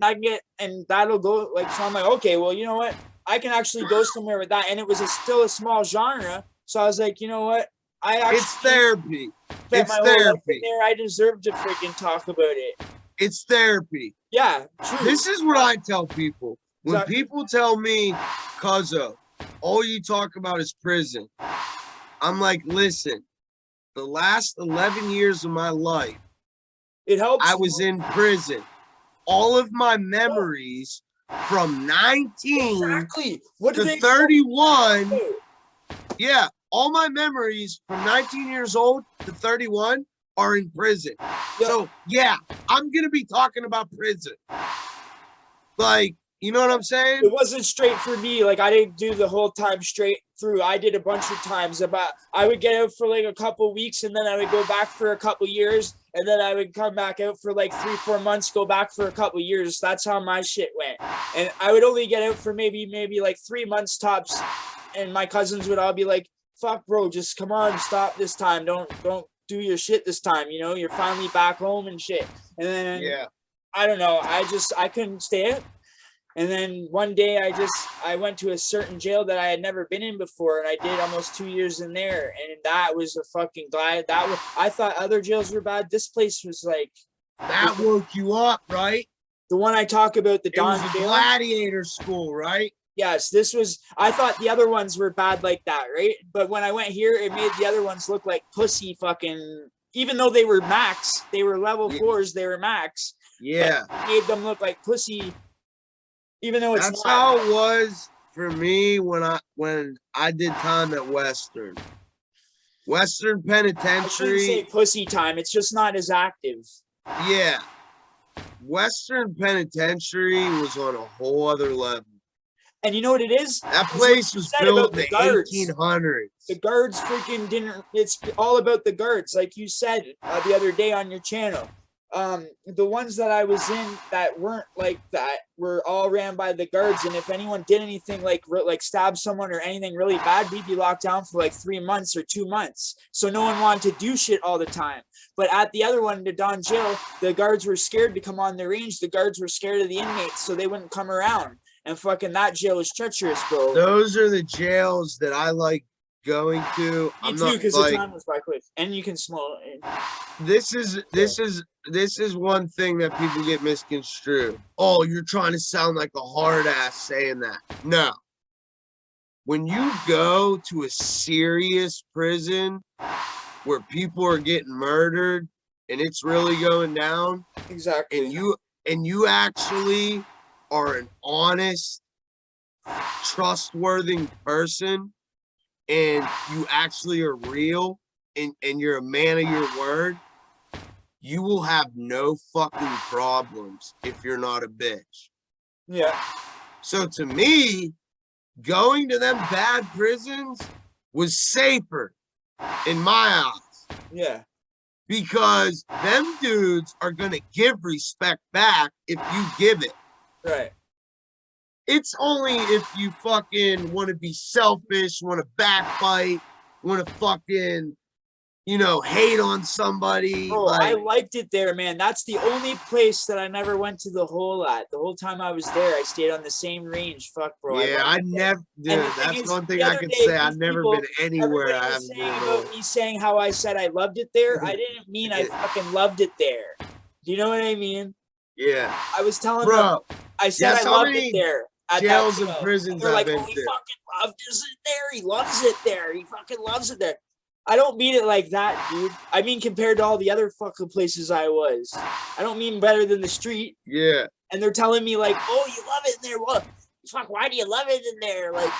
And that'll go, like, so I'm like, okay, well, you know what? I can actually go somewhere with that. And it was still a small genre. So I was like, you know what? It's therapy. It's therapy. There, I deserve to freaking talk about it. It's therapy. Yeah, true. This is what I tell people. When people tell me, Cuzzo, all you talk about is prison. I'm like, listen, the last 11 years of my life, it helps. I was in prison. All of my memories from 19 to 31. Yeah, all my memories from 19 years old to 31 are in prison. Yep. So, yeah, I'm going to be talking about prison. Like, you know what I'm saying? It wasn't straight for me. Like, I didn't do the whole time straight through. I did a bunch of times. I would get out for like a couple weeks and then I would go back for a couple years and then I would come back out for like 3-4 months, go back for a couple years. That's how my shit went. And I would only get out for maybe like 3 months tops. And my cousins would all be like, fuck, bro, just come on, stop this time. Don't do your shit this time. You know, you're finally back home and shit. And then, I don't know. I couldn't stay out. And then one day I went to a certain jail that I had never been in before. And I did almost 2 years in there. And that was a fucking glide. I thought other jails were bad. This place was like. That woke you up, right? The one I talk about, the Don jail. It was a gladiator school, right? Yes, I thought the other ones were bad like that, right? But when I went here, it made the other ones look like pussy fucking, even though they were max, they were level 4s, they were max. Yeah. It made them look like pussy even though it's That's not. how it was for me when I did time at Western I shouldn't say Penitentiary. pussy time. It's just not as active. Yeah, Western Penitentiary was on a whole other level. And you know what it is? That It's what place you was said built about in the the guards. 1800s. The guards freaking didn't. It's all about the guards, like you said the other day on your channel. The ones that I was in that weren't like that were all ran by the guards, and if anyone did anything like stab someone or anything really bad, we'd be locked down for like 3 months or 2 months. So no one wanted to do shit all the time. But at the other one, the Don jail, the guards were scared to come on the range. The guards were scared of the inmates, so they wouldn't come around. And fucking that jail is treacherous, bro. Those are the jails that I like going to. Me I'm too, not because like, the time was by quick, and you can smell it. this is one thing that people get misconstrued. Oh, you're trying to sound like a hard ass saying that. No. When you go to a serious prison where people are getting murdered and it's really going down, Exactly. and you actually are an honest, trustworthy person, and you actually are real, and you're a man of your word, you will have no fucking problems if you're not a bitch. Yeah. So to me, going to them bad prisons was safer in my eyes. Yeah. Because them dudes are gonna give respect back if you give it. Right. It's only if you fucking want to be selfish, want to backbite, want to fucking, hate on somebody. Bro, I liked it there, man. That's the only place that I never went to the hole at. The whole time I was there, I stayed on the same range. Fuck, bro. Yeah, I never, dude. That's one thing I can say. I've never been anywhere I haven't been about me saying how I said I loved it there. I didn't mean I fucking loved it there. Do you know what I mean? Yeah. I was telling them. I said I loved it there. At jails that and prisons they're I've like, been oh, he to. fucking loved it there. He loves it there. He fucking loves it there. I don't mean it like that, dude. I mean compared to all the other fucking places I was. I don't mean better than the street. Yeah. And they're telling me like, oh, you love it in there. What? Fuck, why do you love it in there? Like,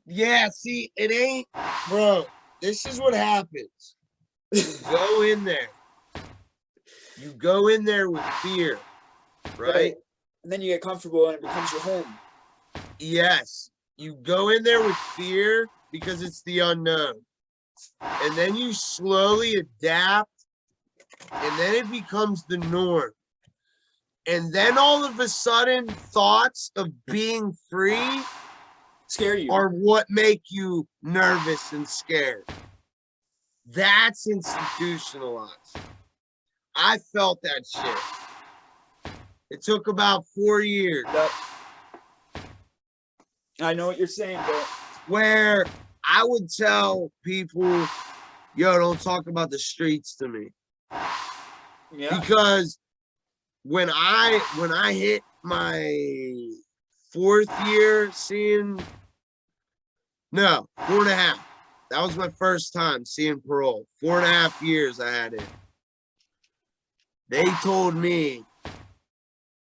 yeah, see, it ain't, bro. This is what happens. You go in there. You go in there with fear, right? And then you get comfortable and it becomes your home. Yes. You go in there with fear because it's the unknown. And then you slowly adapt, and then it becomes the norm. And then all of a sudden, thoughts of being free scare you, are what make you nervous and scared. That's institutionalized. I felt that shit. It took about 4 years. Yep. I know what you're saying, bro. Where I would tell people, yo, don't talk about the streets to me. Yeah. Because when I hit my 4th year seeing, no, 4.5. That was my first time seeing parole. 4.5 years I had it. They told me,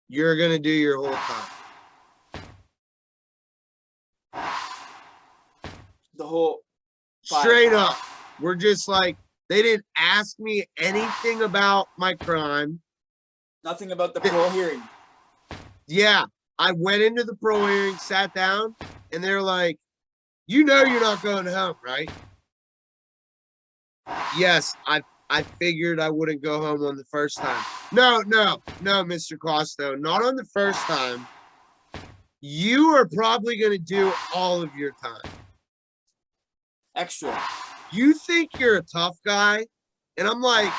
you're gonna do your whole time. The whole straight up. We're just like, they didn't ask me anything about my crime. Nothing about the parole hearing. Yeah. I went into the parole hearing, sat down, and they're like, you know you're not going home, right? Yes, I figured I wouldn't go home on the first time. No, Mr. Costo, not on the first time. You are probably going to do all of your time. Extra. You think you're a tough guy? And I'm like,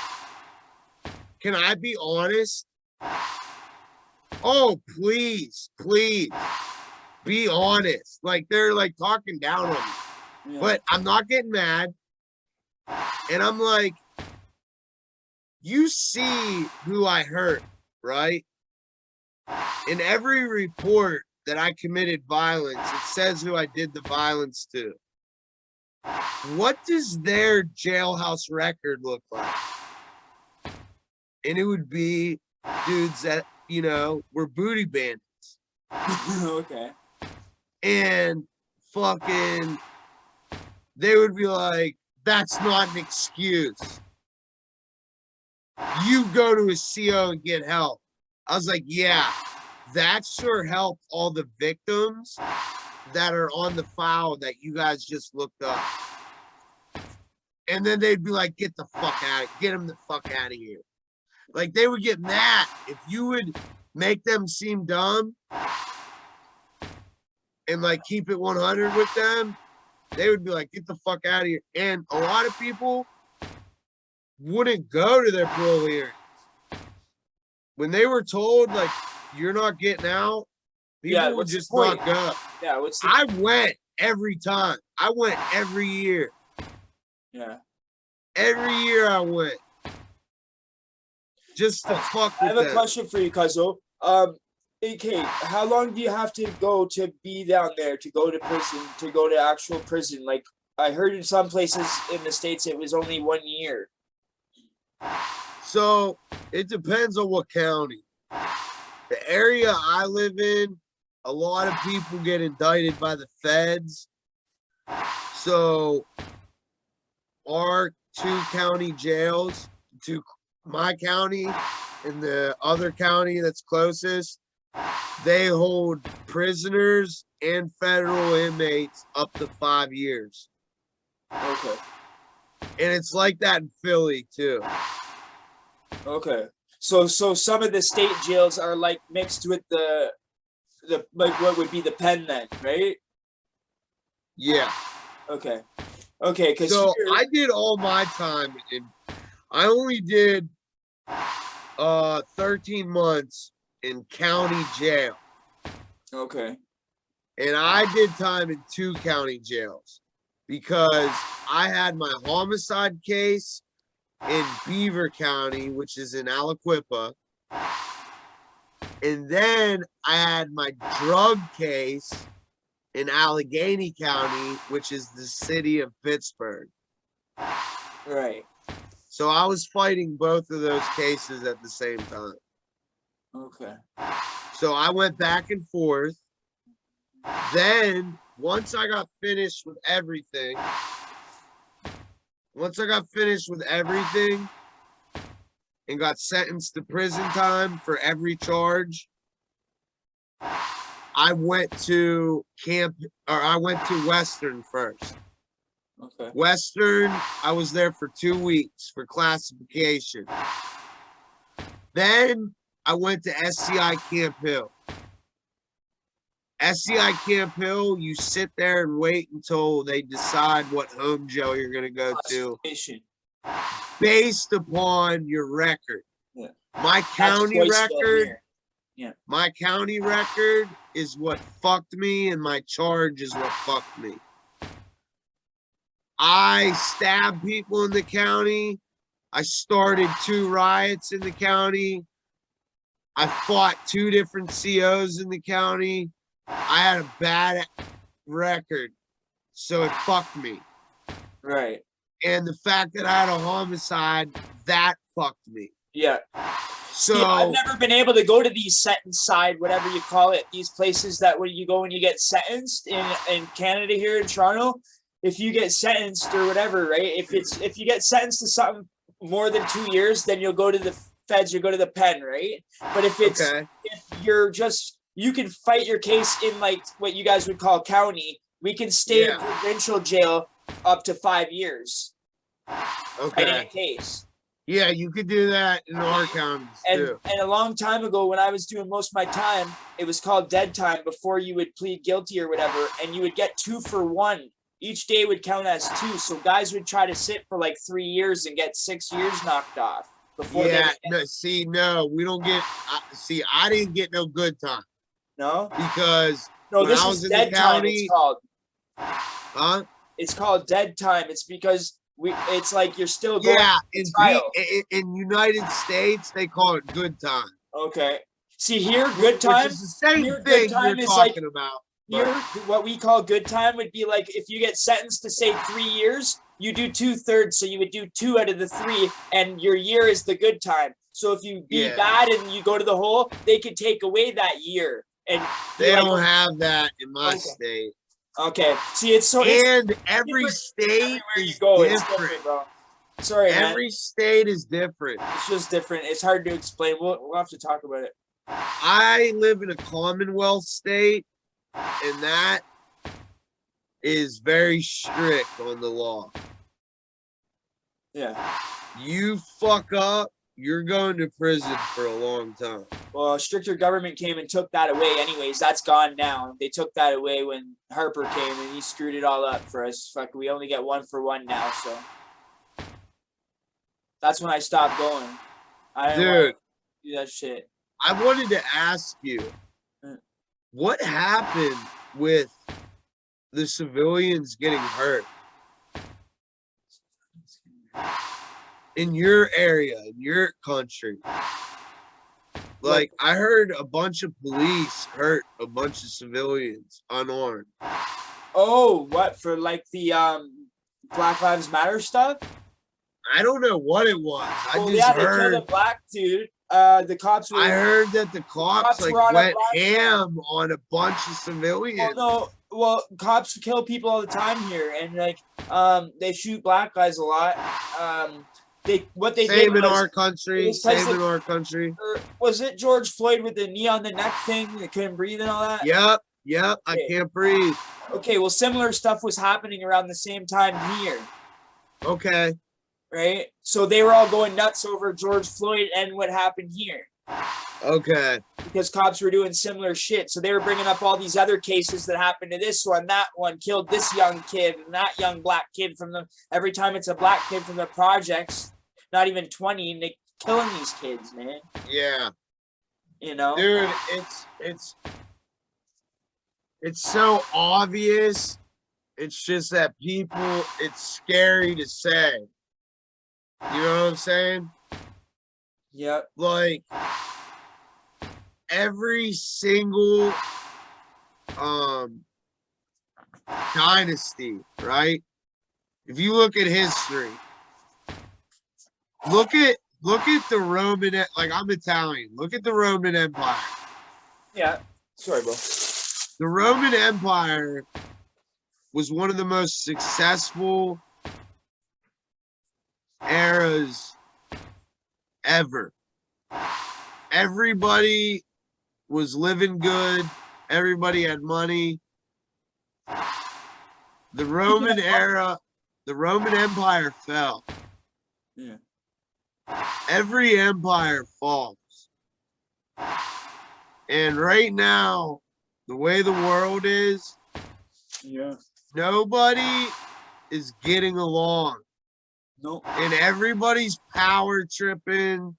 can I be honest? Oh, please be honest. Like, they're like talking down on me. Yeah. But I'm not getting mad. And I'm like, you see who I hurt, right? In every report that I committed violence, it says who I did the violence to. What does their jailhouse record look like? And it would be dudes that, were booty bandits. Okay. And fucking, they would be like, that's not an excuse. You go to a CO and get help. I was like, yeah, that sure helped all the victims that are on the file that you guys just looked up. And then they'd be like, get the fuck out, get them the fuck out of here. Like, they would get mad if you would make them seem dumb and like keep it 100 with them. They would be like, get the fuck out of here. And a lot of people wouldn't go to their parole hearings. When they were told, like, you're not getting out, people would just not go. Yeah, I went every time. I went every year. Yeah. Every year I went. Just to fuck with I have a question for you, Cuzzo. AK, how long do you have to go to be down there, to go to prison, to go to actual prison? Like, I heard in some places in the States it was only 1 year. So it depends on what county. The area I live in, a lot of people get indicted by the feds. So our 2 county jails, my county and the other county that's closest, they hold prisoners and federal inmates up to 5 years. Okay. And it's like that in Philly too. Okay. So some of the state jails are like mixed with the like what would be the pen then, right? Yeah. Okay. Okay, because so I did all my time and I only did 13 months in county jail. Okay. And I did time in 2 county jails because I had my homicide case in Beaver County, which is in Aliquippa. And then I had my drug case in Allegheny County, which is the city of Pittsburgh. Right. So I was fighting both of those cases at the same time. Okay. So I went back and forth. Then once I got finished with everything, and got sentenced to prison time for every charge, I went to Western first. Okay. Western, I was there for 2 weeks for classification. Then I went to SCI Camp Hill. SCI Camp Hill, you sit there and wait until they decide what home jail you're going to go to based upon your record. Yeah. My county record is what fucked me, and my charge is what fucked me. I stabbed people in the county. I started 2 riots in the county. I fought 2 different COs in the county. I had a bad record, so it fucked me. Right. And the fact that I had a homicide, that fucked me. Yeah. So see, I've never been able to go to these sentence side, whatever you call it, these places that when you go and you get sentenced in Canada here in Toronto, if you get sentenced or whatever, right? If you get sentenced to something more than 2 years, then you'll go to the feds, you go to the pen, right? But if you're just, you can fight your case in like what you guys would call county. We can stay in provincial jail up to 5 years. Okay. Fighting a case. Yeah, you could do that in our counties too. And a long time ago, when I was doing most of my time, it was called dead time before you would plead guilty or whatever, and you would get 2 for 1. Each day would count as 2, so guys would try to sit for like 3 years and get 6 years knocked off. We don't get. I didn't get no good time. No, because this is dead time. It's called. Huh? It's called dead time. It's because it's like you're still going. Yeah, in United States they call it good time. Okay. See here, good time. Which is the same thing you're talking about. Here, what we call good time would be like if you get sentenced to say 3 years, you do 2/3, so you would do 2 out of the 3, and your year is the good time. So if you be bad and you go to the hole, they could take away that year. And they don't have that in my state. Okay. See, it's so every state is different. different. It's different, bro. Sorry, man. Every state is different. It's just different. It's hard to explain. We'll have to talk about it. I live in a Commonwealth state, and that is very strict on the law. Yeah. You fuck up, you're going to prison for a long time. Well, a stricter government came and took that away anyways. That's gone now. They took that away when Harper came and he screwed it all up for us. Fuck, we only get 1 for 1 now, so. That's when I stopped going. I didn't want to do that shit. I wanted to ask you, what happened with the civilians getting hurt? In your area, in your country. Like, I heard a bunch of police hurt a bunch of civilians unarmed. Oh, what, for like the Black Lives Matter stuff? I don't know what it was. I just they heard killed a black dude. The cops were. I heard that the cops like went ham on a bunch of civilians. Oh, no, well, cops kill people all the time here, and like they shoot black guys a lot. Same in our country. Same in our country. Was it George Floyd with the knee on the neck thing that couldn't breathe and all that? Yep. Okay. I can't breathe. Okay, well, similar stuff was happening around the same time here. Okay. Right? So they were all going nuts over George Floyd and what happened here. Okay. Because cops were doing similar shit. So they were bringing up all these other cases that happened to this one. That one killed this young kid and that young black kid from the. Every time it's a black kid from the projects, not even 20, and they killing these kids, man. Yeah. You know? Dude, it's so obvious. It's just that people, it's scary to say. You know what I'm saying? Yep. Like, every single dynasty, right? If you look at history, look at the Roman, like, I'm Italian. Look at the Roman Empire. Yeah. Sorry, bro. The Roman Empire was one of the most successful eras ever. Everybody was living good. Everybody had money. The Roman era, the Roman Empire fell. Yeah. Every empire falls. And right now, the way the world is, yeah, nobody is getting along. Nope. And everybody's power tripping.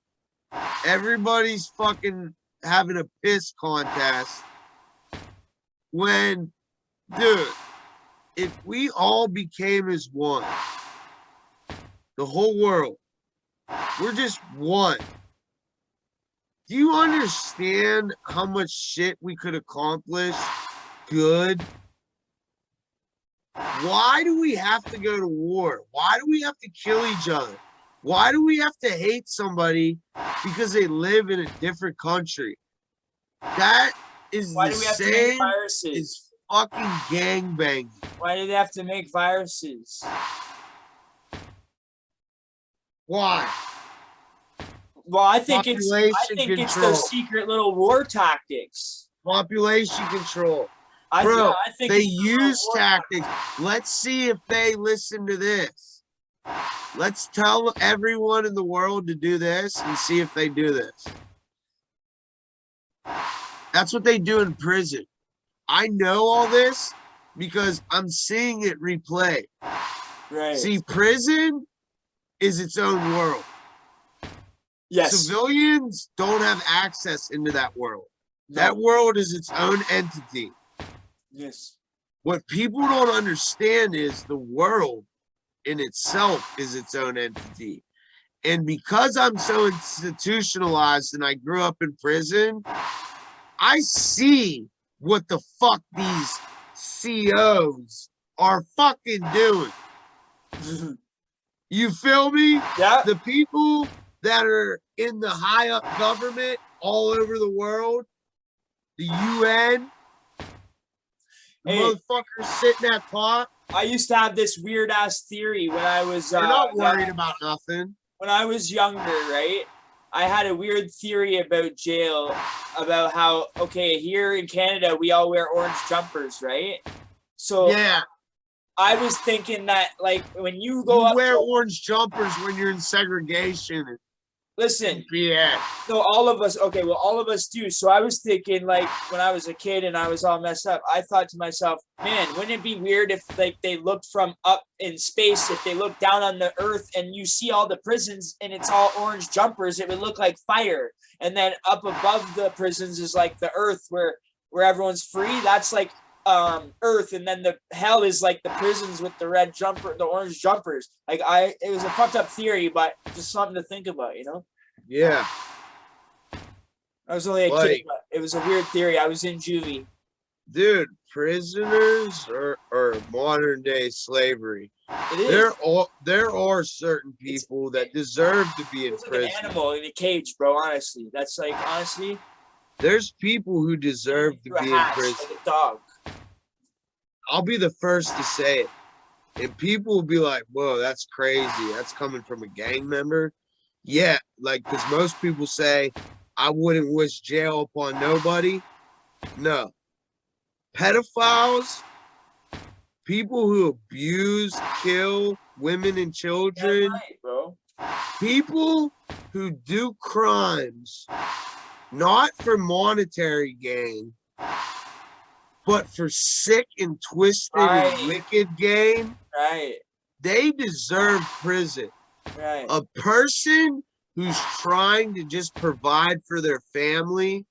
Everybody's fucking having a piss contest. When, dude, if we all became as one, the whole world, we're just one. Do you understand how much shit we could accomplish? Good. Why do we have to go to war? Why do we have to kill each other? Why do we have to hate somebody because they live in a different country? That is Why the do we have to same make viruses? as fucking gangbanging. Why do they have to make viruses? Why? Well, I think it's control. their secret little war tactics. Population control. I think they use tactics. Let's see if they listen to this. Let's tell everyone in the world to do this and see if they do this. That's what they do in prison. I know all this because I'm seeing it replay. Right. See, prison is its own world. Yes. Civilians don't have access into that world. No. That world is its own entity. Yes. What people don't understand is the world in itself is its own entity. And because I'm so institutionalized and I grew up in prison, I see what the fuck these COs are fucking doing. You feel me? Yeah. The people that are in the high up government all over the world, the UN, the motherfuckers sitting at top. I used to have this weird ass theory when I was They're not worried about nothing. When I was younger, right? I had a weird theory about jail, about how, okay, here in Canada we all wear orange jumpers, right? So yeah, I was thinking that, like, when you go wear orange jumpers when you're in segregation. Listen, yeah. So all of us, okay, well, all of us do. So I was thinking, like, when I was a kid and I was all messed up, I thought to myself, man, wouldn't it be weird if, like, they looked from up in space, if they looked down on the earth and you see all the prisons and it's all orange jumpers, it would look like fire. And then up above the prisons is like the earth where everyone's free. That's like earth, and then the hell is like the prisons with the red jumper, the orange jumpers. Like, it was a fucked up theory, but just something to think about, you know? Yeah. I was only a kid, but it was a weird theory. I was in juvie. Dude, prisoners are modern day slavery. It is. There are certain people that deserve to be in prison. Like an animal in a cage, bro. Honestly, that's like, honestly. There's people who deserve to be in prison. Like a dog. I'll be the first to say it. And people will be like, whoa, that's crazy. That's coming from a gang member. Yeah, like, because most people say, I wouldn't wish jail upon nobody. No. Pedophiles, people who abuse, kill women and children, right, bro. People who do crimes, not for monetary gain, but for sick and twisted and wicked gain, they deserve prison. A person who's trying to just provide for their family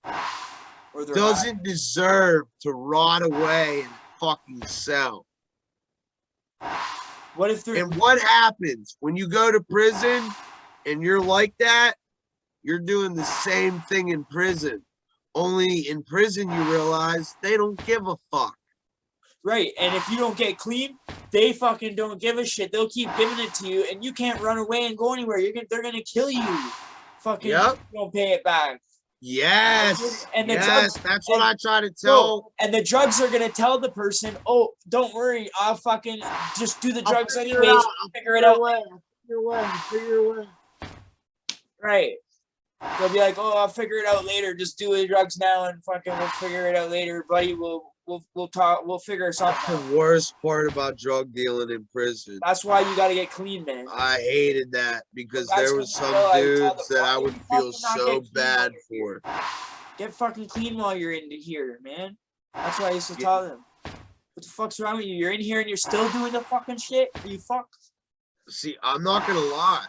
doesn't deserve to rot away in a fucking cell. And what happens when you go to prison and you're like that? You're doing the same thing in prison. Only in prison you realize they don't give a fuck. Right, and if you don't get clean, they fucking don't give a shit. They'll keep giving it to you, and you can't run away and go anywhere. They're gonna kill you. Fucking don't pay it back. Yes, and drugs, that's what I try to tell. And the drugs are gonna tell the person, "Oh, don't worry, I'll fucking just do the drugs anyways. I'll figure it out. Figure it out." Right. They'll be like, "Oh, I'll figure it out later. Just do the drugs now, and fucking we'll figure it out later, buddy. We'll talk. We'll figure something out." The worst part about drug dealing in prison. That's why you got to get clean, man. I hated that because there was some dudes that I would feel so bad for. Get fucking clean while you're in here, man. That's what I used to tell them. What the fuck's wrong with you? You're in here and you're still doing the fucking shit? Are you fucked? See, I'm not gonna lie.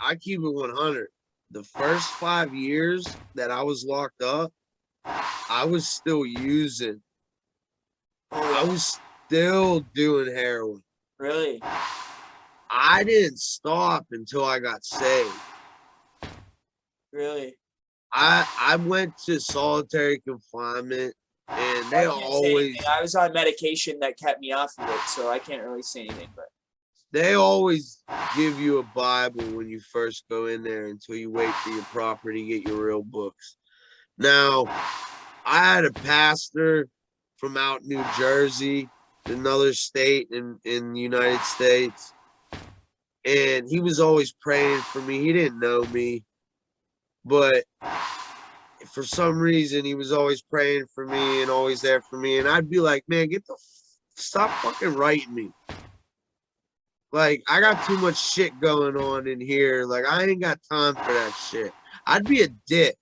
I keep it 100. The first 5 years that I was locked up, I was still using. I was still doing heroin. Really? I didn't stop until I got saved. Really? I went to solitary confinement, and they always... I was on medication that kept me off of it, so I can't really say anything, but... They always give you a Bible when you first go in there until you wait for your property, get your real books. Now, I had a pastor from out New Jersey, another state in the United States, and he was always praying for me. He didn't know me, but for some reason, he was always praying for me and always there for me. And I'd be like, man, stop fucking writing me. Like, I got too much shit going on in here. Like, I ain't got time for that shit. I'd be a dick.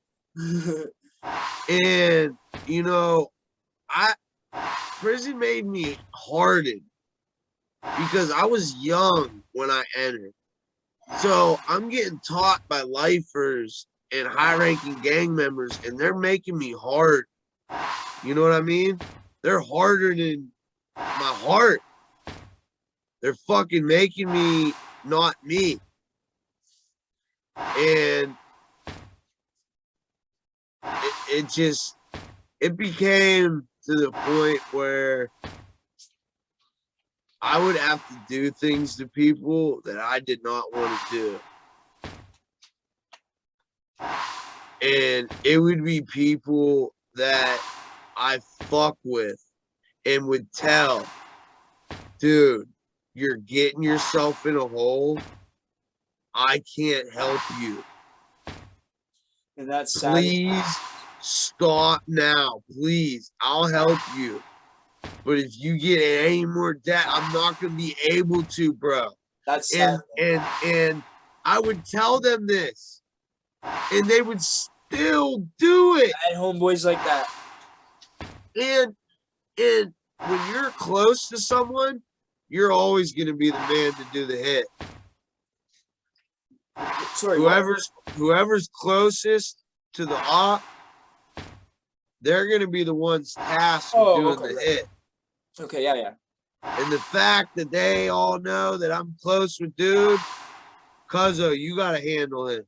And, you know, prison made me hardened because I was young when I entered. So I'm getting taught by lifers and high-ranking gang members, and they're making me hard. You know what I mean? They're harder than my heart. They're fucking making me not me. And it became to the point where I would have to do things to people that I did not want to do. And it would be people that I fuck with and would tell, dude, you're getting yourself in a hole. I can't help you. And that's sad. Please stop now. Please. I'll help you. But if you get any more debt, I'm not gonna be able to, bro. That's sad. And I would tell them this, and they would still do it. I had homeboys like that. And when you're close to someone, you're always gonna be the man to do the hit. Sorry, whoever's closest to the op, they're gonna be the ones tasked with doing the hit. Okay, yeah. And the fact that they all know that I'm close with dude, Cuzzo, you gotta handle him.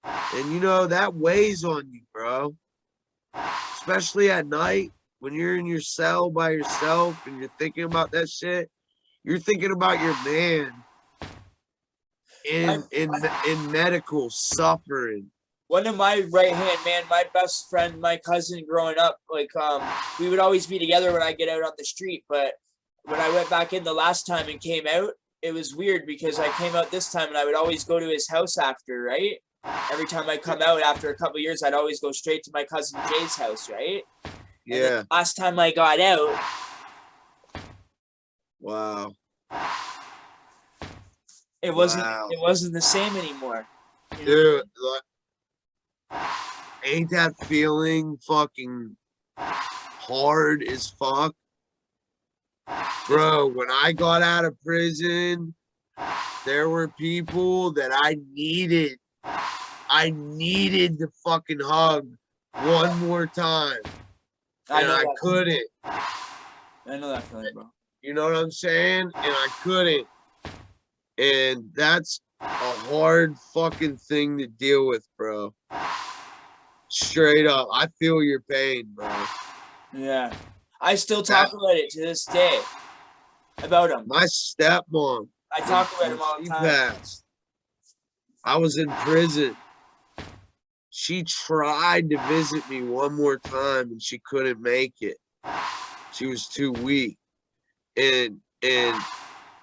And you know, that weighs on you, bro. Especially at night when you're in your cell by yourself and you're thinking about that shit. You're thinking about your man in medical suffering. One of my right hand man, my best friend, my cousin growing up, like we would always be together when I get out on the street. But when I went back in the last time and came out, it was weird because I came out this time and I would always go to his house after, right? Every time I come out after a couple of years, I'd always go straight to my cousin Jay's house, right? Yeah. Last time I got out. Wow. It wasn't the same anymore. Dude, ain't that feeling fucking hard as fuck? Bro, when I got out of prison, there were people that I needed to fucking hug one more time. And I couldn't. I know that feeling, bro. You know what I'm saying? And I couldn't. And that's a hard fucking thing to deal with, bro. Straight up. I feel your pain, bro. Yeah. I still talk about it to this day. About him. My stepmom. I talk about him all the time. Passed. I was in prison. She tried to visit me one more time and she couldn't make it. She was too weak. And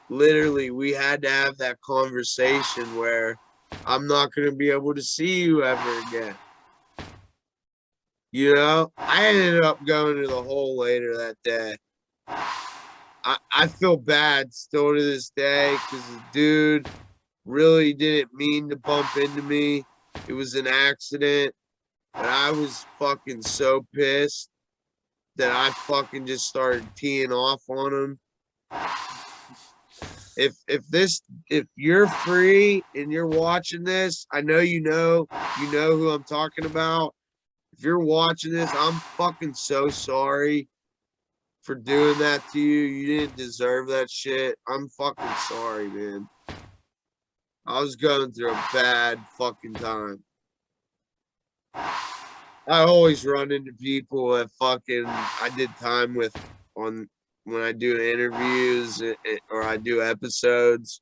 literally we had to have that conversation where I'm not going to be able to see you ever again. You know, I ended up going to the hole later that day. I feel bad still to this day because the dude really didn't mean to bump into me. It was an accident. But I was fucking so pissed that I fucking just started teeing off on him. If you're free and you're watching this, I know you know who I'm talking about. If you're watching this, I'm fucking so sorry for doing that to you. You didn't deserve that shit. I'm fucking sorry, man. I was going through a bad fucking time. I always run into people that fucking I did time with on when I do interviews or I do episodes.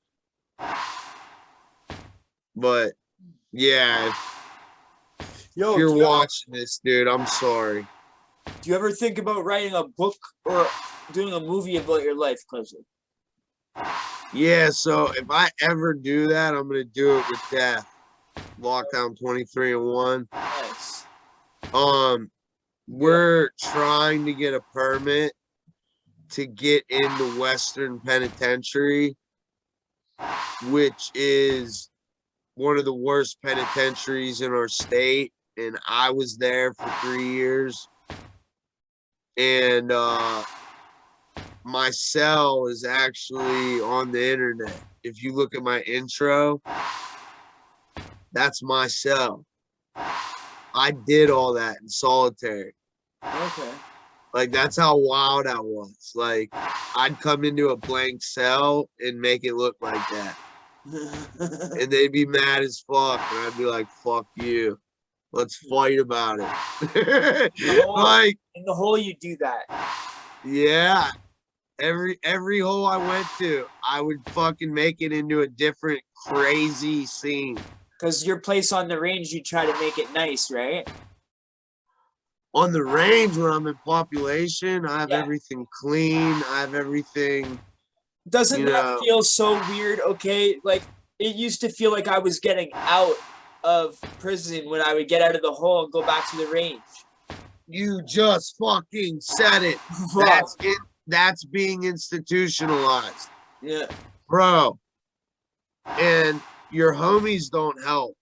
But yeah, if you're watching this, dude, I'm sorry. Do you ever think about writing a book or doing a movie about your life, Cuzzo? Yeah, so if I ever do that, I'm gonna do it with Death. Lockdown 23-1. Nice. We're trying to get a permit to get into Western Penitentiary, which is one of the worst penitentiaries in our state, and I was there for 3 years. And my cell is actually on the internet. If you look at my intro, that's my cell. I did all that in solitary. Okay. Like, that's how wild I was. Like, I'd come into a blank cell and make it look like that. And they'd be mad as fuck. And I'd be like, fuck you. Let's fight about it. Like, in the hole you do that. Yeah. Every hole I went to, I would fucking make it into a different crazy scene. Because your place on the range, you try to make it nice, right? On the range when I'm in population, I have everything clean. I have everything. Doesn't that feel so weird? Okay, like it used to feel like I was getting out of prison when I would get out of the hole and go back to the range. You just fucking said it. That's being institutionalized. Yeah. Bro. And your homies don't help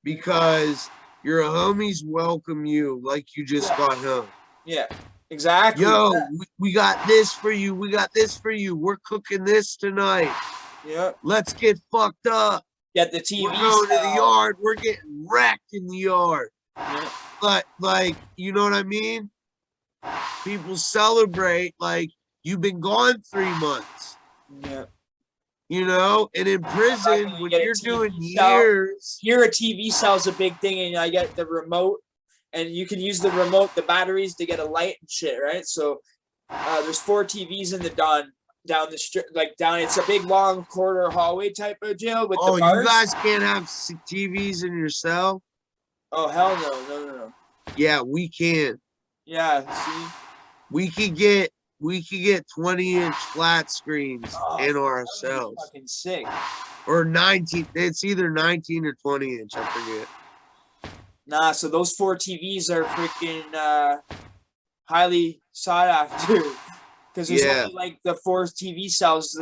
because your homies welcome you like you just got home. Yeah, exactly. Yo, we got this for you. We got this for you. We're cooking this tonight. Yeah. Let's get fucked up. Get the TV. We're going to the yard. We're getting wrecked in the yard. Yeah. But like, you know what I mean? People celebrate like you've been gone 3 months. Yeah. You know, and in prison, when you're doing years. Here a TV cell's a big thing, and I get the remote, and you can use the remote, the batteries to get a light and shit, right? So there's 4 TVs in the down the street, like down. It's a big long corridor hallway type of jail with the bars. You guys can't have TVs in your cell? Oh hell no. Yeah, we can. Yeah, see, we could get 20-inch flat screens in our cells. Fucking sick. Or 19. It's either 19 or 20-inch. I forget. Nah, so those 4 TVs are freaking highly sought after. Because there's only like the 4 TV cells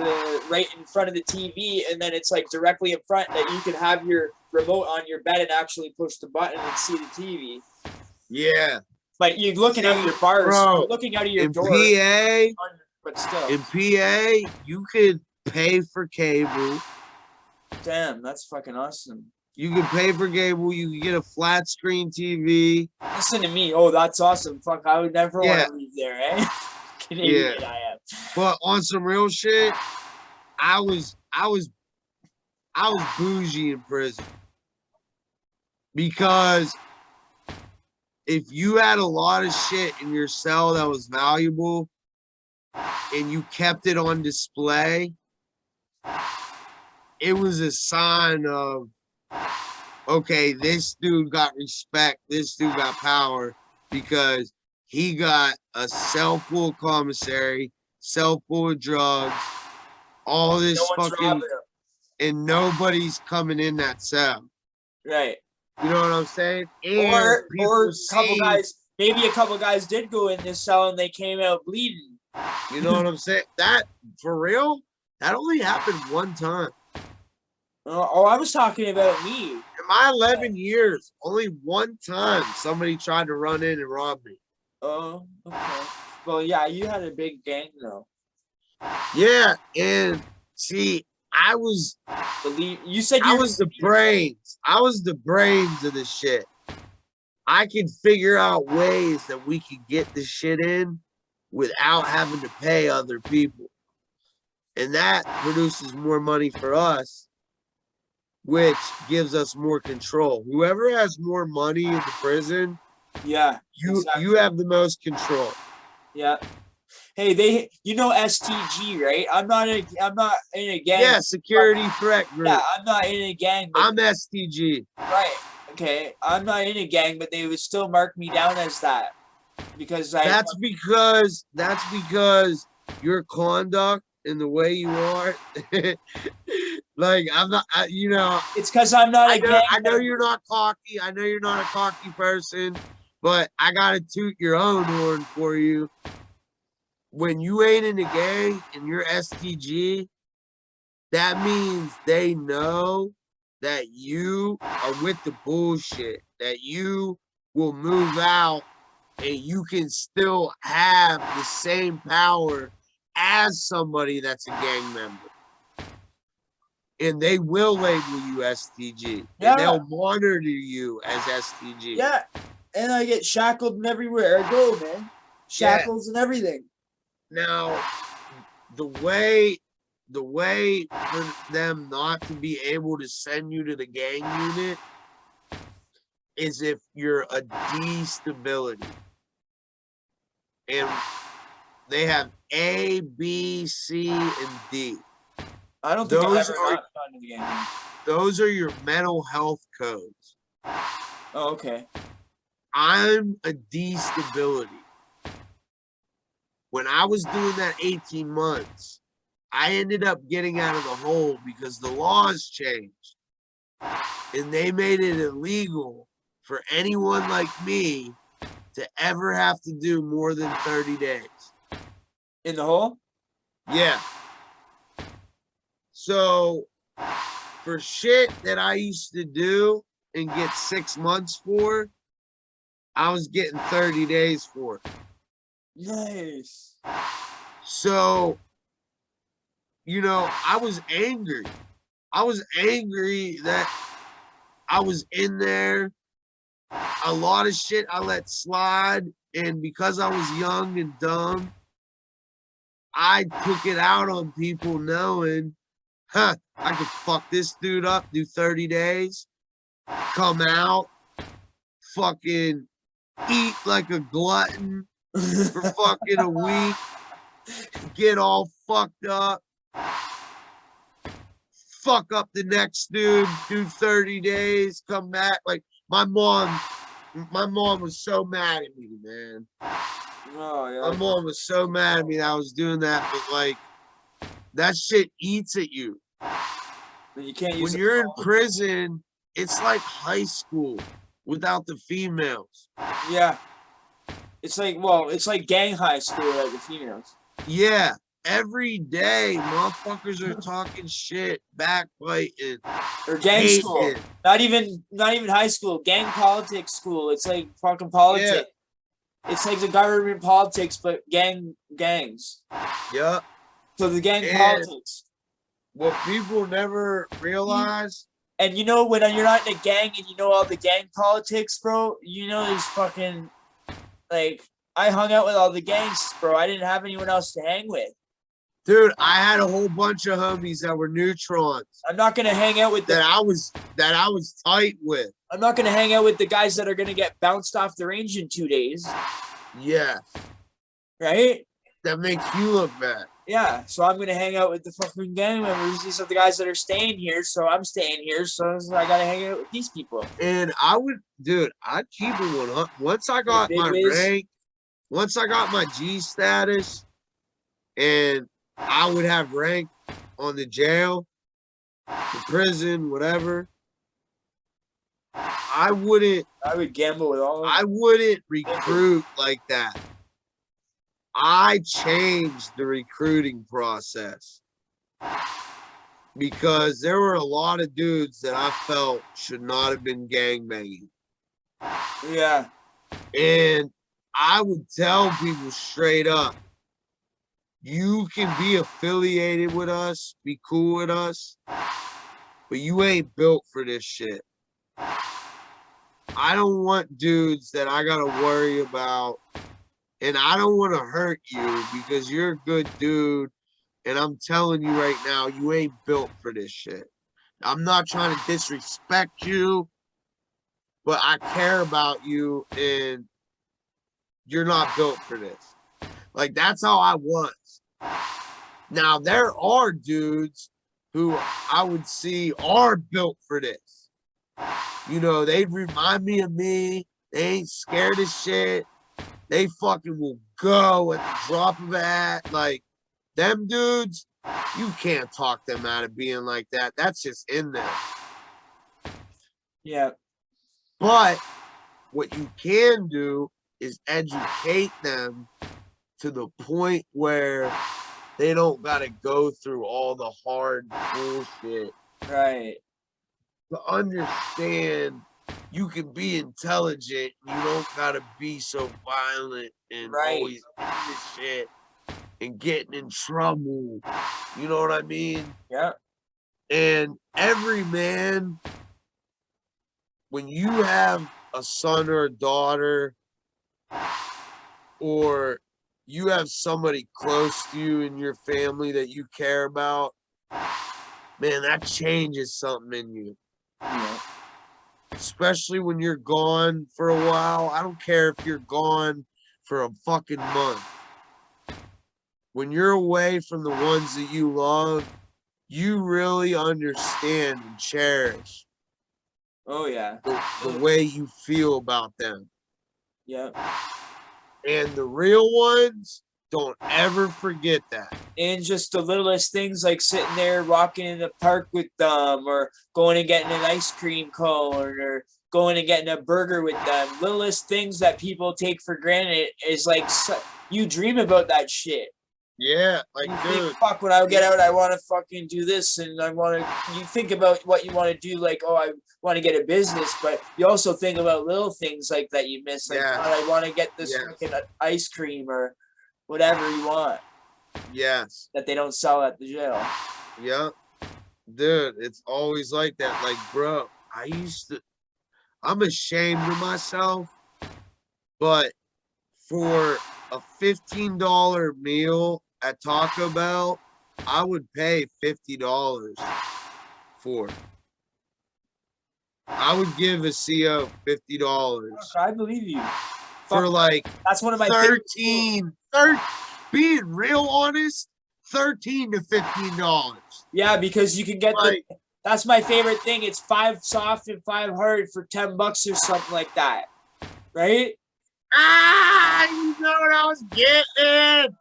right in front of the TV, and then it's like directly in front that you can have your remote on your bed and actually push the button and see the TV. Yeah. But you're looking out your bars, bro, you're looking out of your door. But still. In PA, you could pay for cable. Damn, that's fucking awesome. You can pay for cable. You can get a flat screen TV. Listen to me. Oh, that's awesome. Fuck, I would never want to leave there, eh? Canadian I am. But on some real shit, I was bougie in prison. Because if you had a lot of shit in your cell that was valuable and you kept it on display, it was a sign of, okay, this dude got respect, this dude got power, because he got a cell full of commissary, cell full of drugs, all this fucking, and nobody's coming in that cell. Right. You know what I'm saying? And or maybe a couple guys did go in this cell and they came out bleeding. You know what I'm saying? That, for real, that only happened one time. I was talking about me. In my 11 years, only one time somebody tried to run in and rob me. Oh, okay. Well, yeah, you had a big gang though. Yeah, and see, I was the brains. I was the brains of this shit. I could figure out ways that we could get this shit in without having to pay other people. And that produces more money for us, which gives us more control. Whoever has more money in the prison, you have the most control. Yeah. Hey, you know STG, right? I'm not in a gang. Yeah, security threat group. Yeah, I'm not in a gang. I'm STG. Right. Okay. I'm not in a gang, but they would still mark me down as that. Because that's because your conduct and the way you are, like I'm not, it's because I'm not a gang. I know you're not cocky. I know you're not a cocky person, but I gotta toot your own horn for you. When you ain't in a gang and you're STG, that means they know that you are with the bullshit, that you will move out and you can still have the same power as somebody that's a gang member. And they will label you STG. Yeah. And they'll monitor you as STG. Yeah. And I get shackled and everywhere I go, man. Shackles and everything. Now, the way for them not to be able to send you to the gang unit is if you're a D stability. And they have A, B, C, and D. I don't think I've ever gotten to the gang unit. Those are your mental health codes. Oh, okay. I'm a D stability. When I was doing that 18 months, I ended up getting out of the hole because the laws changed. And they made it illegal for anyone like me to ever have to do more than 30 days. In the hole? Yeah. So for shit that I used to do and get 6 months for, I was getting 30 days for it. Nice. So, you know, I was angry. I was angry that I was in there. A lot of shit I let slide. And because I was young and dumb, I took it out on people knowing, I could fuck this dude up, do 30 days, come out, fucking eat like a glutton for fucking a week, get all fucked up, fuck up the next dude, do 30 days, come back. Like my mom was so mad at me, man. Oh, yeah. My mom was so mad at me that I was doing that, but like that shit eats at you. You can't use When you're in prison, it's like high school without the females. Yeah. It's like gang high school like the females. Yeah. Every day, motherfuckers are talking shit, backbiting, or gang school. Not even high school. Gang politics school. It's like fucking politics. Yeah. It's like the government politics, but gangs. Yep. So the gang politics. What people never realize. And you know when you're not in a gang and you know all the gang politics, bro. You know there's fucking like I hung out with all the gangs, bro. I didn't have anyone else to hang with. Dude, I had a whole bunch of homies that were neutrons. I'm not gonna hang out with that I was tight with. I'm not gonna hang out with the guys that are gonna get bounced off the range in 2 days. Yes. Right? That makes you look bad. Yeah. So I'm gonna hang out with the fucking gang members. These are the guys that are staying here, so I'm staying here. So I gotta hang out with these people. And I'd keep it 100. Once I got my rank, once I got my G status, and I would have rank on the jail, the prison, whatever. I would gamble with all of them. I wouldn't recruit like that. I changed the recruiting process because there were a lot of dudes that I felt should not have been gangbanging. Yeah. And I would tell people straight up, you can be affiliated with us, be cool with us, but you ain't built for this shit. I don't want dudes that I gotta worry about, and I don't want to hurt you because you're a good dude, and I'm telling you right now, you ain't built for this shit. I'm not trying to disrespect you, but I care about you, and you're not built for this. Like, that's how I was. Now, there are dudes who I would see are built for this. You know, they remind me of me. They ain't scared of shit. They fucking will go at the drop of a hat. Like, them dudes, you can't talk them out of being like that. That's just in there. Yeah. But what you can do is educate them to the point where they don't got to go through all the hard bullshit. Right. To understand you can be intelligent. You don't got to be so violent and always into shit and getting in trouble. You know what I mean? Yeah. And every man, when you have a son or a daughter, or you have somebody close to you in your family that you care about, man, that changes something in you. Yeah. Especially when you're gone for a while. I don't care if you're gone for a fucking month. When you're away from the ones that you love, you really understand and cherish the way you feel about them. Yeah. And the real ones, don't ever forget that. And just the littlest things like sitting there walking in the park with them, or going and getting an ice cream cone, or going and getting a burger with them. Littlest things that people take for granted is like you dream about that shit. Yeah, like, You dude. think, fuck, when I get out, I want to fucking do this, and I want to. You think about what you want to do, like, oh, I want to get a business, but you also think about little things like that you miss, like, Yes. God, I want to get this Yes. fucking ice cream or whatever you want. Yes. That they don't sell at the jail. Yeah. Dude, it's always like that. Like, bro, I'm ashamed of myself, but for a $15 meal at Taco Bell, I would pay $50 for it. I would give a CO $50 I believe you. for like that's one of my 13, being real honest, $13 to $15. Yeah, because you can get like, that's my favorite thing. It's 5 soft and 5 hard for $10 or something like that. Right? You know what I was getting?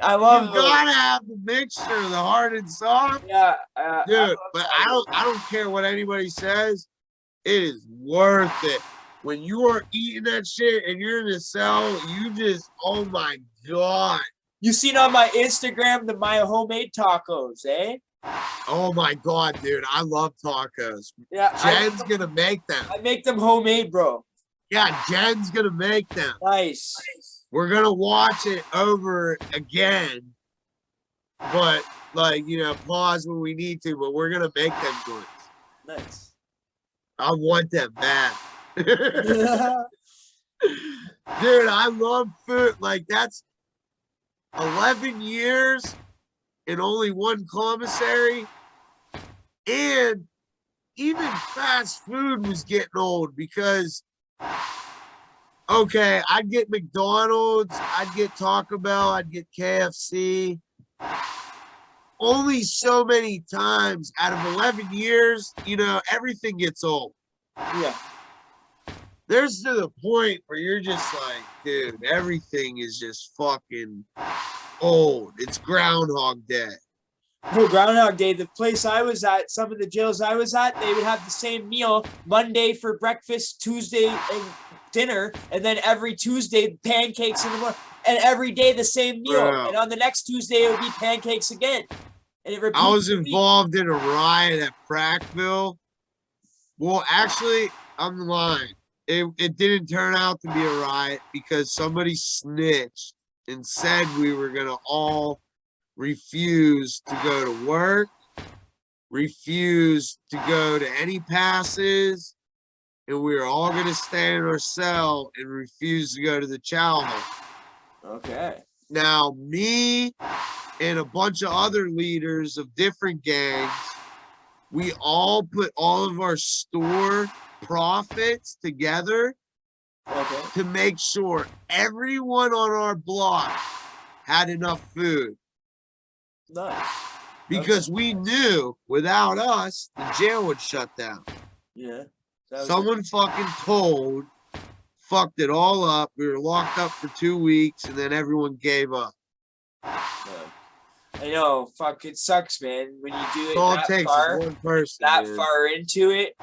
I love you gotta have the mixture, the hard and soft. Yeah, dude. But I don't care what anybody says. It is worth it. When you are eating that shit and you're in the cell, you just, oh my God. You seen on my Instagram my homemade tacos, eh? Oh my God, dude. I love tacos. Yeah, Jen's gonna make them. I make them homemade, bro. Yeah, Jen's gonna make them. Nice. We're gonna watch it over again. But, like, you know, pause when we need to, but we're gonna make them joints. Nice. I want them bad. Dude, I love food. Like, that's 11 years in only one commissary. And even fast food was getting old because, okay, I'd get McDonald's, I'd get Taco Bell, I'd get KFC. Only so many times out of 11 years, you know, everything gets old. Yeah. There's to the point where you're just like, dude, everything is just fucking old. It's Groundhog Day. Oh, Groundhog Day. The place I was at, some of the jails I was at, they would have the same meal Monday for breakfast, Tuesday and dinner, and then every Tuesday pancakes in the morning, and every day the same meal. Bro. And on the next Tuesday it would be pancakes again. And it repeats. I was involved in a riot at Frackville. Well, actually, I'm lying. It didn't turn out to be a riot because somebody snitched and said we were gonna all refuse to go to work, refuse to go to any passes, and we were all gonna stay in our cell and refuse to go to the chow hall. Okay. Now, me and a bunch of other leaders of different gangs, we all put all of our store profits together to make sure everyone on our block had enough food. Nice. Because we knew without us, the jail would shut down. Yeah. Someone fucking fucked it all up. We were locked up for 2 weeks and then everyone gave up. I know, fuck, it sucks, man. When you do it all that it takes far, is one person, that man. far into it,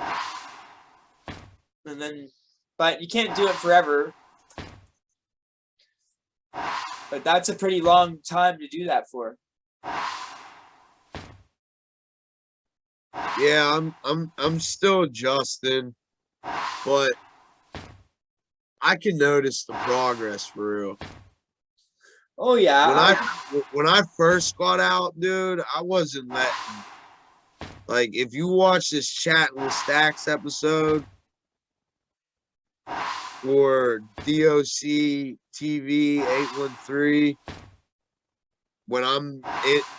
and then, but you can't do it forever. But that's a pretty long time to do that for. Yeah, I'm still adjusting, but I can notice the progress for real. Oh yeah. When I first got out, dude, I wasn't letting. Like, if you watch this Chatting with Stacks episode or DOC TV 813, when I'm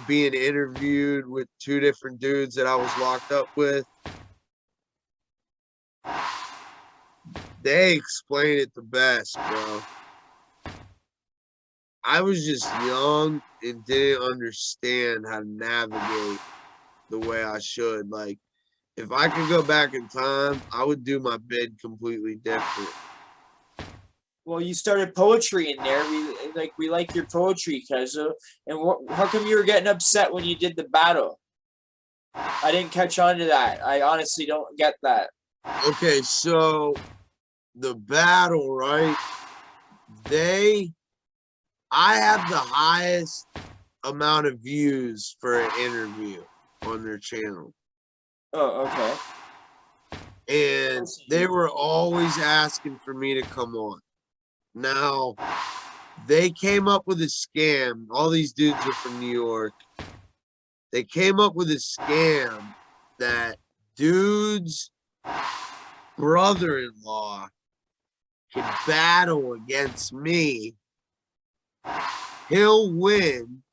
being interviewed with 2 different dudes that I was locked up with, they explain it the best, bro. I was just young and didn't understand how to navigate the way I should. Like, if I could go back in time, I would do my bid completely different. Well, you started poetry in there. We like your poetry, Cuzzo. And how come you were getting upset when you did the battle? I didn't catch on to that. I honestly don't get that. Okay, so the battle, right? I have the highest amount of views for an interview on their channel. Oh, okay. And they were always asking for me to come on. Now, they came up with a scam. All these dudes are from New York. They came up with a scam that dude's brother-in-law could battle against me. He'll win,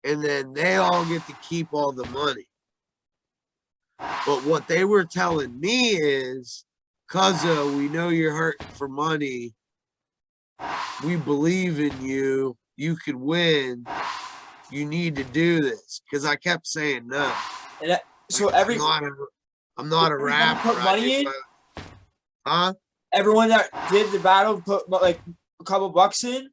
and then they all get to keep all the money. But what they were telling me is, Cuzzo, we know you're hurting for money. We believe in you. You could win. You need to do this. Because I kept saying no. And so I'm not a rapper. Put money in? Huh? Everyone that did the battle put like a couple bucks in?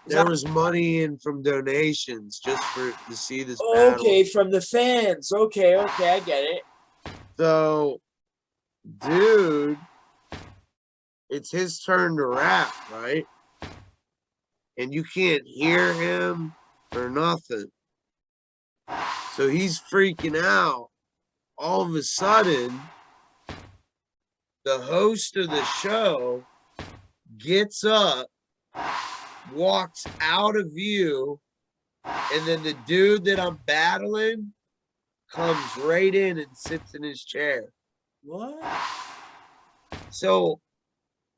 There was money in from donations just to see this battle. battle. Okay, from the fans. Okay, I get it. So, dude, it's his turn to rap, right? And you can't hear him or nothing. So he's freaking out. All of a sudden, the host of the show gets up, walks out of view, and then the dude that I'm battling comes right in and sits in his chair. What? So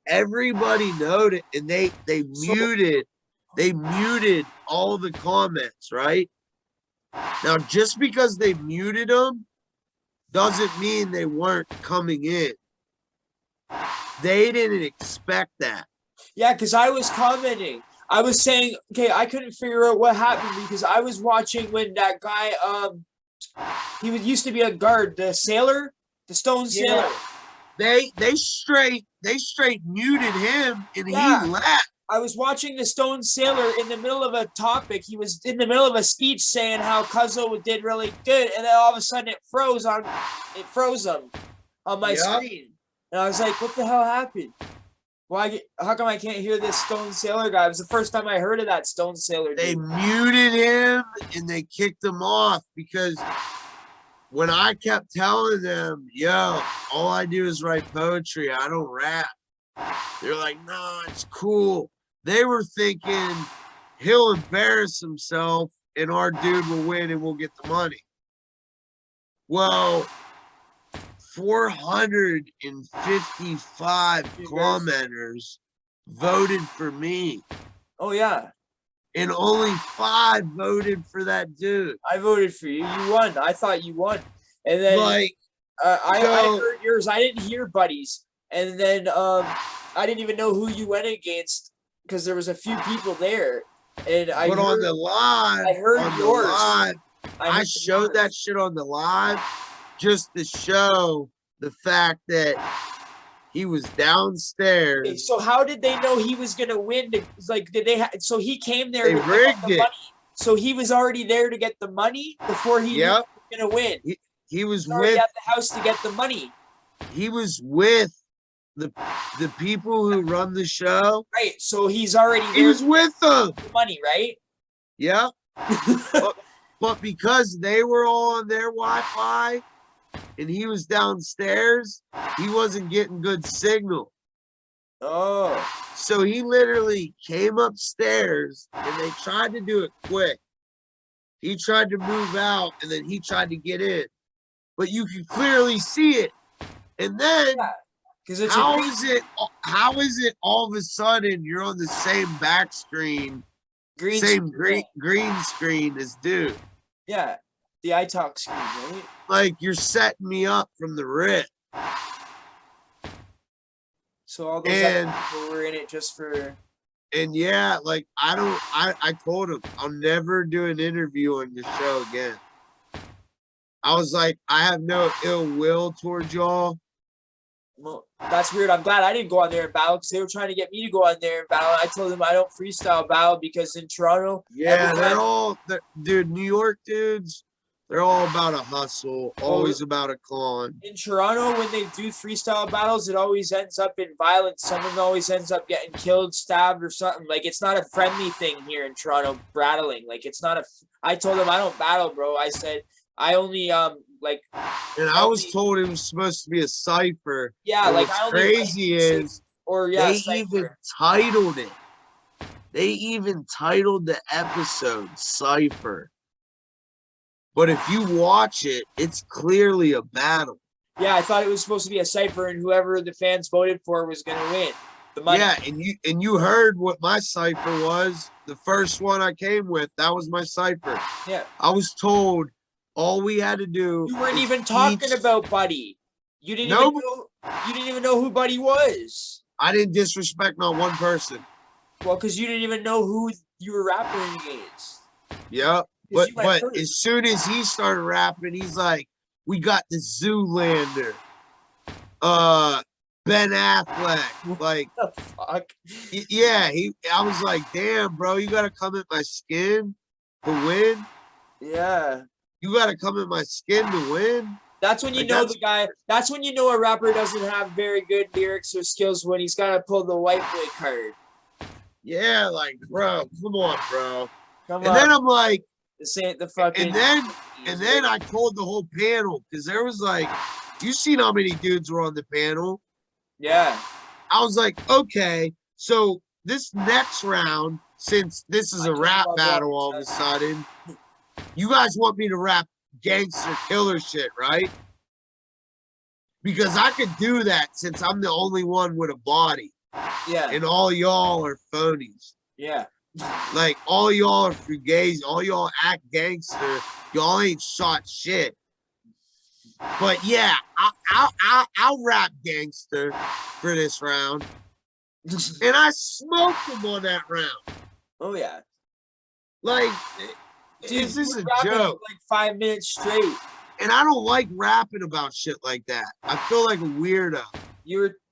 everybody noted, and they muted all the comments, right? Now, just because they muted them doesn't mean they weren't coming in. They didn't expect that. Yeah, because I was commenting. I was saying, okay, I couldn't figure out what happened because I was watching when that guy, used to be a guard, the sailor, the stone sailor. They straight muted him and he left. I was watching the stone sailor in the middle of a topic. He was in the middle of a speech saying how Cuzzo did really good, and then all of a sudden it froze him on my screen. And I was like, what the hell happened? How come I can't hear this stone sailor guy? It was the first time I heard of that stone sailor dude. They muted him and they kicked him off because when I kept telling them, yo, all I do is write poetry, I don't rap. They're like, no, it's cool. They were thinking he'll embarrass himself and our dude will win and we'll get the money. Well, 455 commenters voted for me. Oh, yeah. And only 5 voted for that dude. I voted for you. You won. I thought you won. And then I heard yours. I didn't hear Buddy's. And then I didn't even know who you went against because there was a few people there. And on the live, I heard yours. I showed that shit on the live just to show the fact that he was downstairs. Okay, so how did they know he was gonna win? So he came there. They rigged it. Money. So he was already there to get the money before he was gonna win. He was already at the house to get the money. He was with the people who run the show. Right. So he's already there. He was with them. The money, right? Yeah. but because they were all on their Wi-Fi and he was downstairs, he wasn't getting good signal. Oh. So he literally came upstairs and they tried to do it quick. He tried to move out and then he tried to get in. But you can clearly see it. And then how is it all of a sudden you're on the same back screen, green screen as dude? Yeah. The iTalk screen, right? Like you're setting me up from the rip. So all those other people were in it just for. And yeah, like I told him I'll never do an interview on your show again. I was like, I have no ill will towards y'all. Well, that's weird. I'm glad I didn't go on there and battle because they were trying to get me to go on there and battle. I told them I don't freestyle battle because in Toronto, yeah, dude, New York dudes, they're all about a hustle, always about a con. In Toronto, when they do freestyle battles, it always ends up in violence. Someone always ends up getting killed, stabbed, or something. Like, it's not a friendly thing here in Toronto, battling. Like, it's not a. I told them I don't battle, bro. I said I only like. And I was told it was supposed to be a cipher. Yeah, and like what's I only crazy is they cipher. even titled it. They even titled the episode Cipher. But if you watch it, it's clearly a battle. Yeah, I thought it was supposed to be a cipher, and whoever the fans voted for was gonna win the money. Yeah, and you heard what my cipher was. The first one I came with, that was my cipher. Yeah. I was told all we had to do. You weren't even talking about Buddy. You didn't even know who Buddy was. I didn't disrespect not one person. Well, because you didn't even know who you were rapping against. Yeah, but as soon as he started rapping, he's like, "We got the Zoolander, Ben Affleck." Like, what the fuck? Yeah, I was like, "Damn, bro, you gotta come at my skin to win." Yeah, you gotta come at my skin to win. That's when you know the guy. That's when you know a rapper doesn't have very good lyrics or skills, when he's gotta pull the white boy card. Yeah, like, bro, come on, bro. Come on. Then I'm like, this ain't the fucking. And then I told the whole panel, because there was like, you seen how many dudes were on the panel? Yeah. I was like, okay, so this next round, since this is a rap battle all of a sudden, you guys want me to rap gangster killer shit, right? Because I could do that since I'm the only one with a body. Yeah. And all y'all are phonies. Yeah. Like, all y'all are fugazi. All y'all act gangster. Y'all ain't shot shit. But yeah, I'll rap gangster for this round. And I smoked him on that round. Oh, yeah. Like, dude, is this a like joke? 5 minutes straight. And I don't like rapping about shit like that. I feel like a weirdo.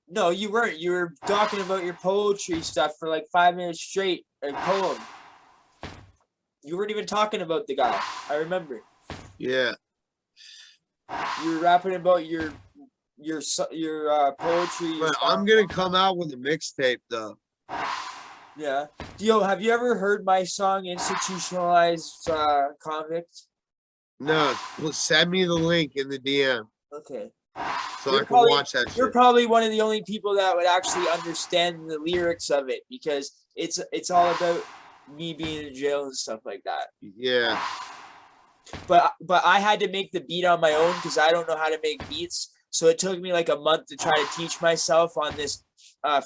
No, you weren't. You were talking about your poetry stuff for like 5 minutes straight, a poem. You weren't even talking about the guy. I remember. Yeah. You were rapping about your poetry. But I'm gonna come out with a mixtape though. Yeah. Yo, have you ever heard my song "Institutionalized Convict"? No, send me the link in the DM. Okay. So I can watch that shit. You're probably one of the only people that would actually understand the lyrics of it, because it's all about me being in jail and stuff like that. Yeah. But I had to make the beat on my own because I don't know how to make beats. So it took me like a month to try to teach myself on this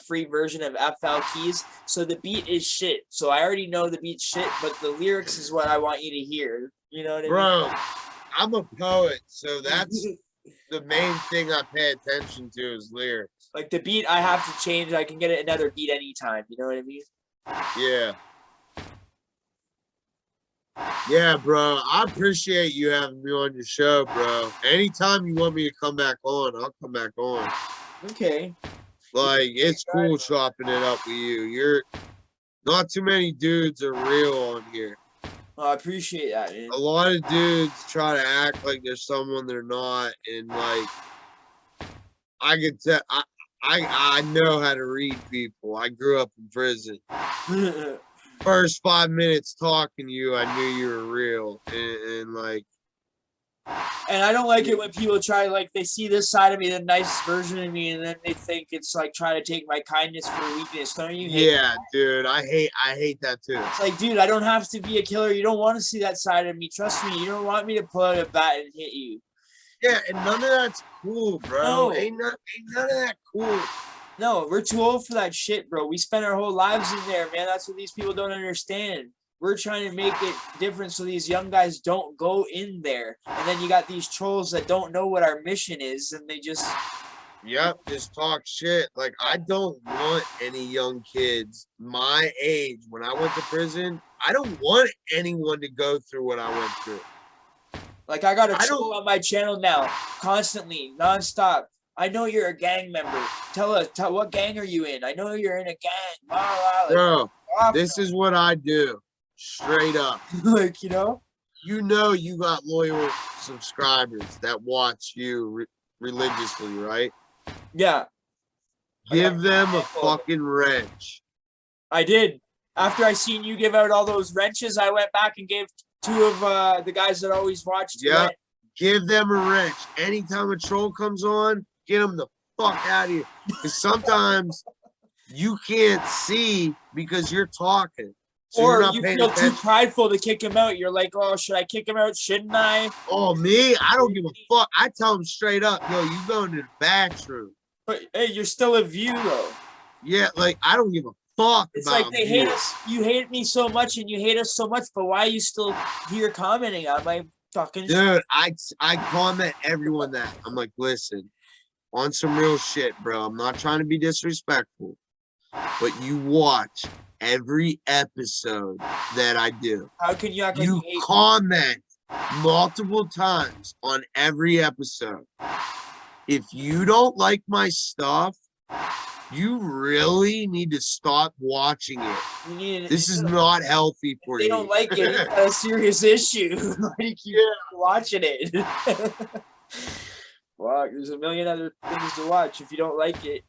free version of FL Keys. So the beat is shit. So I already know the beat's shit, but the lyrics is what I want you to hear. You know what I mean? Bro, I'm a poet, so that's the main thing I pay attention to is lyrics. Like the beat, I have to change. I can get another beat anytime. You know what I mean? Yeah. Yeah, bro. I appreciate you having me on your show, bro. Anytime you want me to come back on, I'll come back on. Okay. Like, it's cool chopping it up with you. You're not too many dudes are real on here. I appreciate that, man. A lot of dudes try to act like they're someone they're not, and like, I could tell. I know how to read people. I grew up in prison. First 5 minutes talking to you, I knew you were real, and like. And I don't like it when people try, like, they see this side of me, the nice version of me, and then they think it's like trying to take my kindness for weakness. Don't you? Yeah, dude, I hate that too. It's like, dude, I don't have to be a killer. You don't want to see that side of me. Trust me. You don't want me to pull out a bat and hit you. Yeah, and none of that's cool, bro. No. Ain't none of that cool. No, we're too old for that shit, bro. We spend our whole lives in there, man. That's what these people don't understand. We're trying to make it different so these young guys don't go in there. And then you got these trolls that don't know what our mission is, and they just... Yep, just talk shit. Like, I don't want any young kids my age when I went to prison. I don't want anyone to go through what I went through. Like, I got a troll on my channel now, constantly, nonstop. I know you're a gang member. Tell what gang are you in? I know you're in a gang. Blah, blah, Bro, like, this is what I do. Straight up. Like, you know? You know you got loyal subscribers that watch you religiously, right? Yeah. Give them a fucking wrench. I did. After I seen you give out all those wrenches, I went back and gave 2 of the guys that always watched. Yeah. Give them a wrench. Anytime a troll comes on, get them the fuck out of here. Because sometimes you can't see because you're talking. So or you feel too prideful to kick him out. You're like, oh, should I kick him out? Shouldn't I? Oh, me? I don't give a fuck. I tell him straight up, yo, you going to the bathroom. But hey, you're still a view though. Yeah, like I don't give a fuck. It's like they hate us. You hate me so much and you hate us so much, but why are you still here commenting on my fucking dude? I comment everyone that. I'm like, listen, on some real shit, bro. I'm not trying to be disrespectful, but you watch every episode that I do. How can you act like you comment multiple times on every episode? If you don't like my stuff, you really need to stop watching it. This is not healthy for you. They don't like it. It's got a serious issue. Like you watching it. Wow, there's a million other things to watch if you don't like it.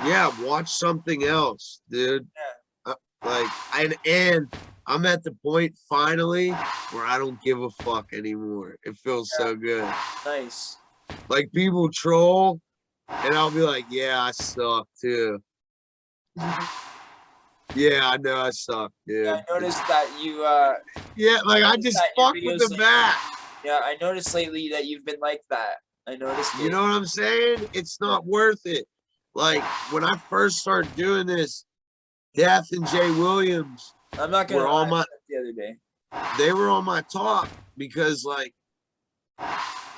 Yeah, watch something else, dude. Yeah. And I'm at the point finally where I don't give a fuck anymore. It feels so good. Nice. Like people troll, and I'll be like, yeah, I suck too. Yeah, I know I suck, dude. Yeah, I noticed that you yeah, like I just fuck with the back. Yeah, I noticed lately that you've been like that. I noticed it. You know what I'm saying? It's not worth it. Like when I first started doing this, Death and J.W.S. I'm not gonna on my the other day. They were on my top because like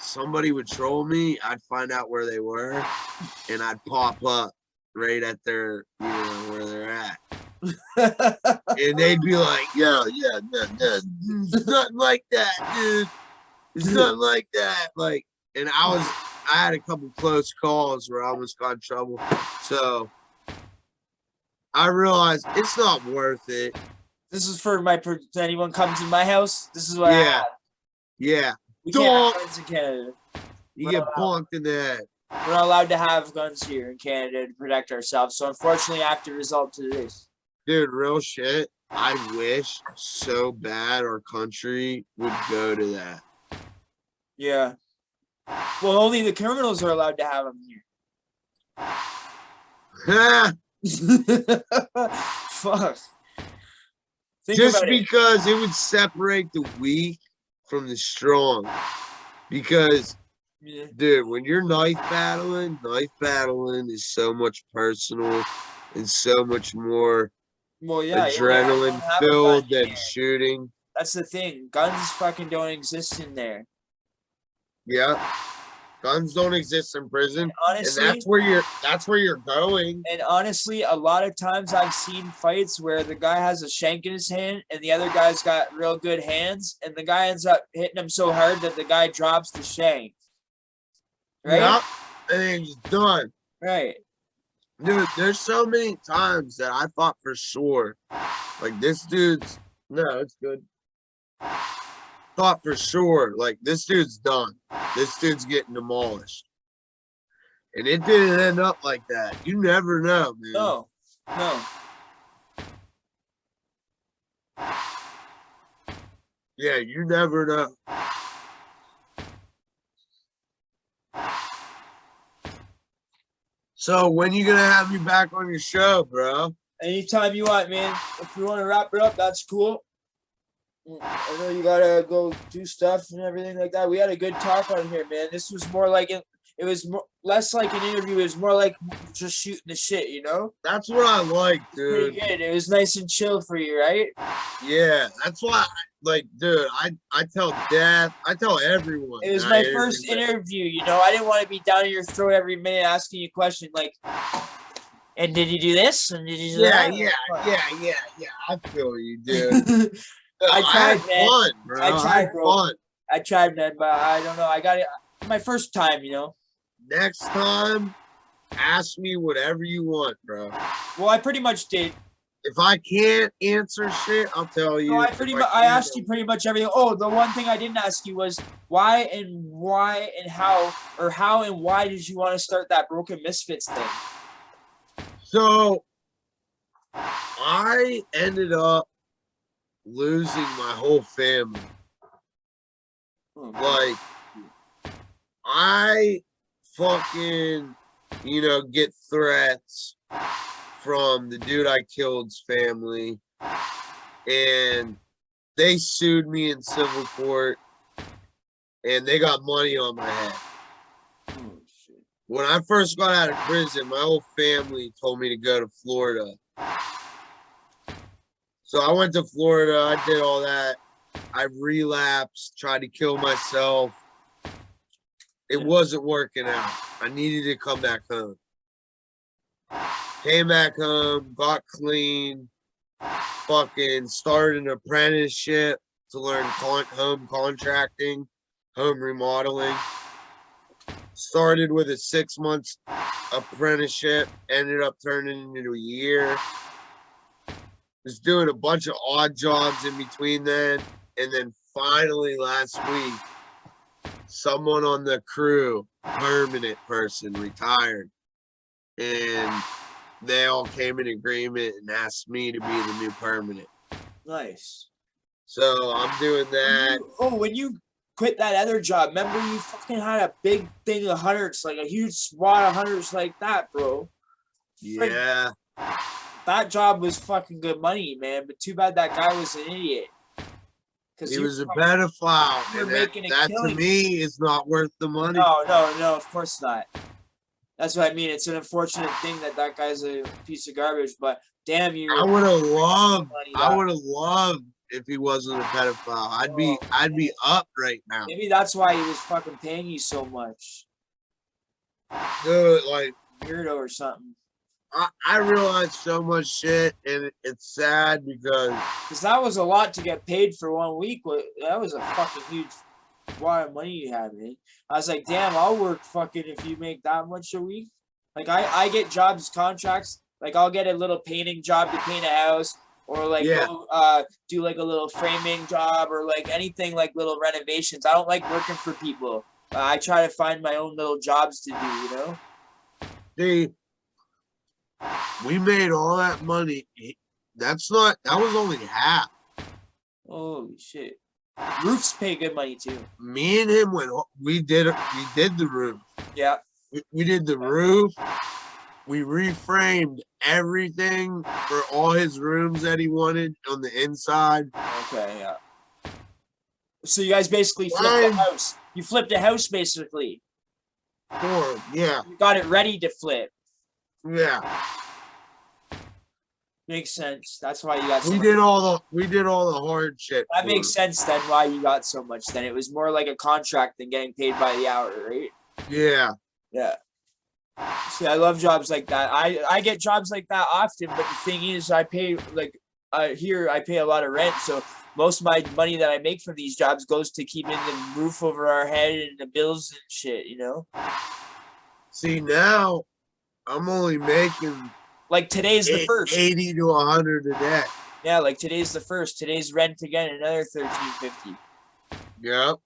somebody would troll me, I'd find out where they were, and I'd pop up right at their, you know, where they're at. And they'd be like, yo, yeah, it's nothing like that, dude. It's nothing like that. Like, and I had a couple close calls where I almost got in trouble. So I realized it's not worth it. This is for anyone comes in my house. This is what I have. Yeah. We can't have guns in Canada. You get bonked in the head. We're not allowed to have guns here in Canada to protect ourselves. So unfortunately, active result to this. Dude, real shit. I wish so bad our country would go to that. Yeah. Well, only the criminals are allowed to have them here. Fuck. Just because it would separate the weak from the strong. Because, dude, when you're knife battling is so much personal and so much more adrenaline filled than shooting. That's the thing. Guns fucking don't exist in there. Yeah. Guns don't exist in prison. Honestly, and that's where you're going. And honestly, a lot of times I've seen fights where the guy has a shank in his hand and the other guy's got real good hands, and the guy ends up hitting him so hard that the guy drops the shank. Right? Yeah, and then he's done. Right. Dude, there's so many times that I thought for sure, like this dude's it's good. Thought for sure, like this dude's done. This dude's getting demolished. And it didn't end up like that. You never know, man. No. Yeah, you never know. So when you gonna have me back on your show, bro? Anytime you want, man. If you want to wrap it up, that's cool. I know you gotta go do stuff and everything like that. We had a good talk on here, man. This was more like it was less like an interview. It was more like just shooting the shit, you know? That's what I like, dude. Pretty good. It was nice and chill for you, right? Yeah, that's why, dude, I tell Dad, I tell everyone. It was my first interview, you know? I didn't want to be down your throat every minute asking you a question like, and did you do this? And did you do that? Yeah. I feel you, dude. I tried, man. Fun, bro. I tried, bro. Fun. I tried, man, but I don't know. I got it my first time, you know. Next time, ask me whatever you want, bro. Well, I pretty much did. If I can't answer shit, I'll tell you. No, I asked you pretty much everything. Oh, the one thing I didn't ask you was why and how, or how and why did you want to start that Broken Misfits thing? So I ended up losing my whole family. Like, I fucking, get threats from the dude I killed's family, and they sued me in civil court, and they got money on my head. Oh, shit. When I first got out of prison, my whole family told me to go to Florida. So I went to Florida, I did all that. I relapsed, tried to kill myself. It wasn't working out. I needed to come back home. Came back home, got clean, fucking started an apprenticeship to learn home contracting, home remodeling. Started with a 6-month apprenticeship, ended up turning into a year. Was doing a bunch of odd jobs in between then, and then finally last week, someone on the crew, permanent person, retired, and they all came in agreement and asked me to be the new permanent. Nice. So I'm doing that. When you quit that other job, remember you fucking had a big thing of hunters, like a huge squad of hunters like that, bro. Yeah. That job was fucking good money, man. But too bad that guy was an idiot. He was a pedophile. And that to me is not worth the money. No, of course not. That's what I mean. It's an unfortunate thing that guy's a piece of garbage. But damn you! I would have loved if he wasn't a pedophile. I'd be up right now. Maybe that's why he was fucking paying you so much. Dude, like weirdo or something. I realized so much shit, and it's sad because that was a lot to get paid for 1 week. That was a fucking huge wad of money you had, man. I was like, damn, I'll work fucking if you make that much a week. Like I get jobs, contracts. Like I'll get a little painting job to paint a house, or like go do like a little framing job, or like anything like little renovations. I don't like working for people. I try to find my own little jobs to do. You know. See, we made all that money. That was only half. Holy shit. Roofs pay good money too. Me and him we did the roof. Yeah. We did the roof. We reframed everything for all his rooms that he wanted on the inside. Okay, yeah. So you guys basically flipped the house. You flipped a house basically. Yeah. You got it ready to flip. Yeah. Makes sense. That's why you got so we did all the hard shit. That makes sense then why you got so much then. It was more like a contract than getting paid by the hour, right? Yeah. Yeah. See, I love jobs like that. I get jobs like that often, but the thing is I pay here I pay a lot of rent, so most of my money that I make from these jobs goes to keeping the roof over our head and the bills and shit, you know? See, now I'm only making like today's the first 80 to 100 a day. Yeah, like today's the first. Today's rent again, another $13.50. Yep.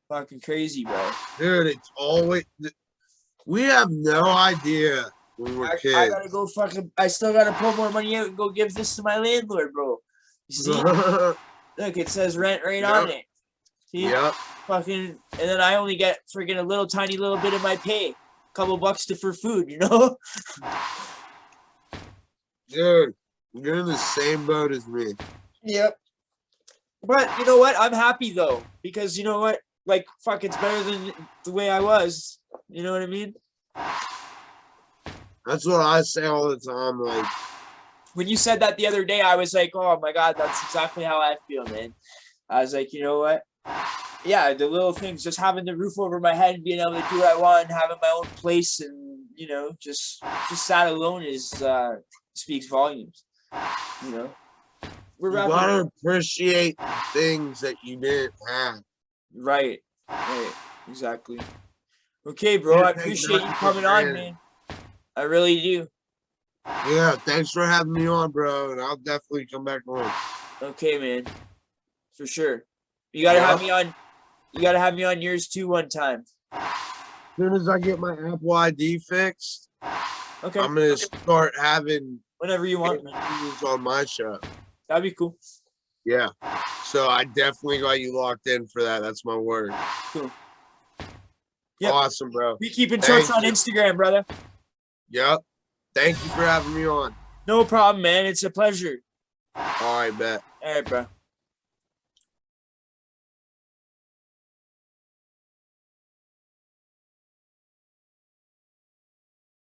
Fucking crazy, bro. Dude, it's always we have no idea when we're kids. I gotta go I still gotta pull more money out and go give this to my landlord, bro. You see? Look, it says rent right on it. See? Yep. Fucking, and then I only get freaking a tiny little bit of my pay. Couple bucks for food, you know? Dude, you're in the same boat as me. Yep. But you know what? I'm happy though, because you know what? Like, fuck, it's better than the way I was. You know what I mean? That's what I say all the time. Like, when you said that the other day, I was like, oh my God, that's exactly how I feel, man. I was like, you know what? Yeah, the little things, just having the roof over my head and being able to do what I want and having my own place, and you know, just that alone is speaks volumes. You know, we're You wrapping gotta up. appreciate the things that you didn't have. Right. Exactly. Okay, bro. I appreciate you coming on, man. I really do. Yeah, thanks for having me on, bro. And I'll definitely come back on. Okay, man. For sure. You gotta have me on. You gotta have me on yours too one time. As soon as I get my Apple ID fixed, Okay. I'm gonna start having whenever you want, man. on my show. That'd be cool. Yeah. So I definitely got you locked in for that. That's my word. Cool. Yep. Awesome, bro. We keep in touch on Instagram, brother. Yep. Thank you for having me on. No problem, man. It's a pleasure. All right, bet. All right, bro.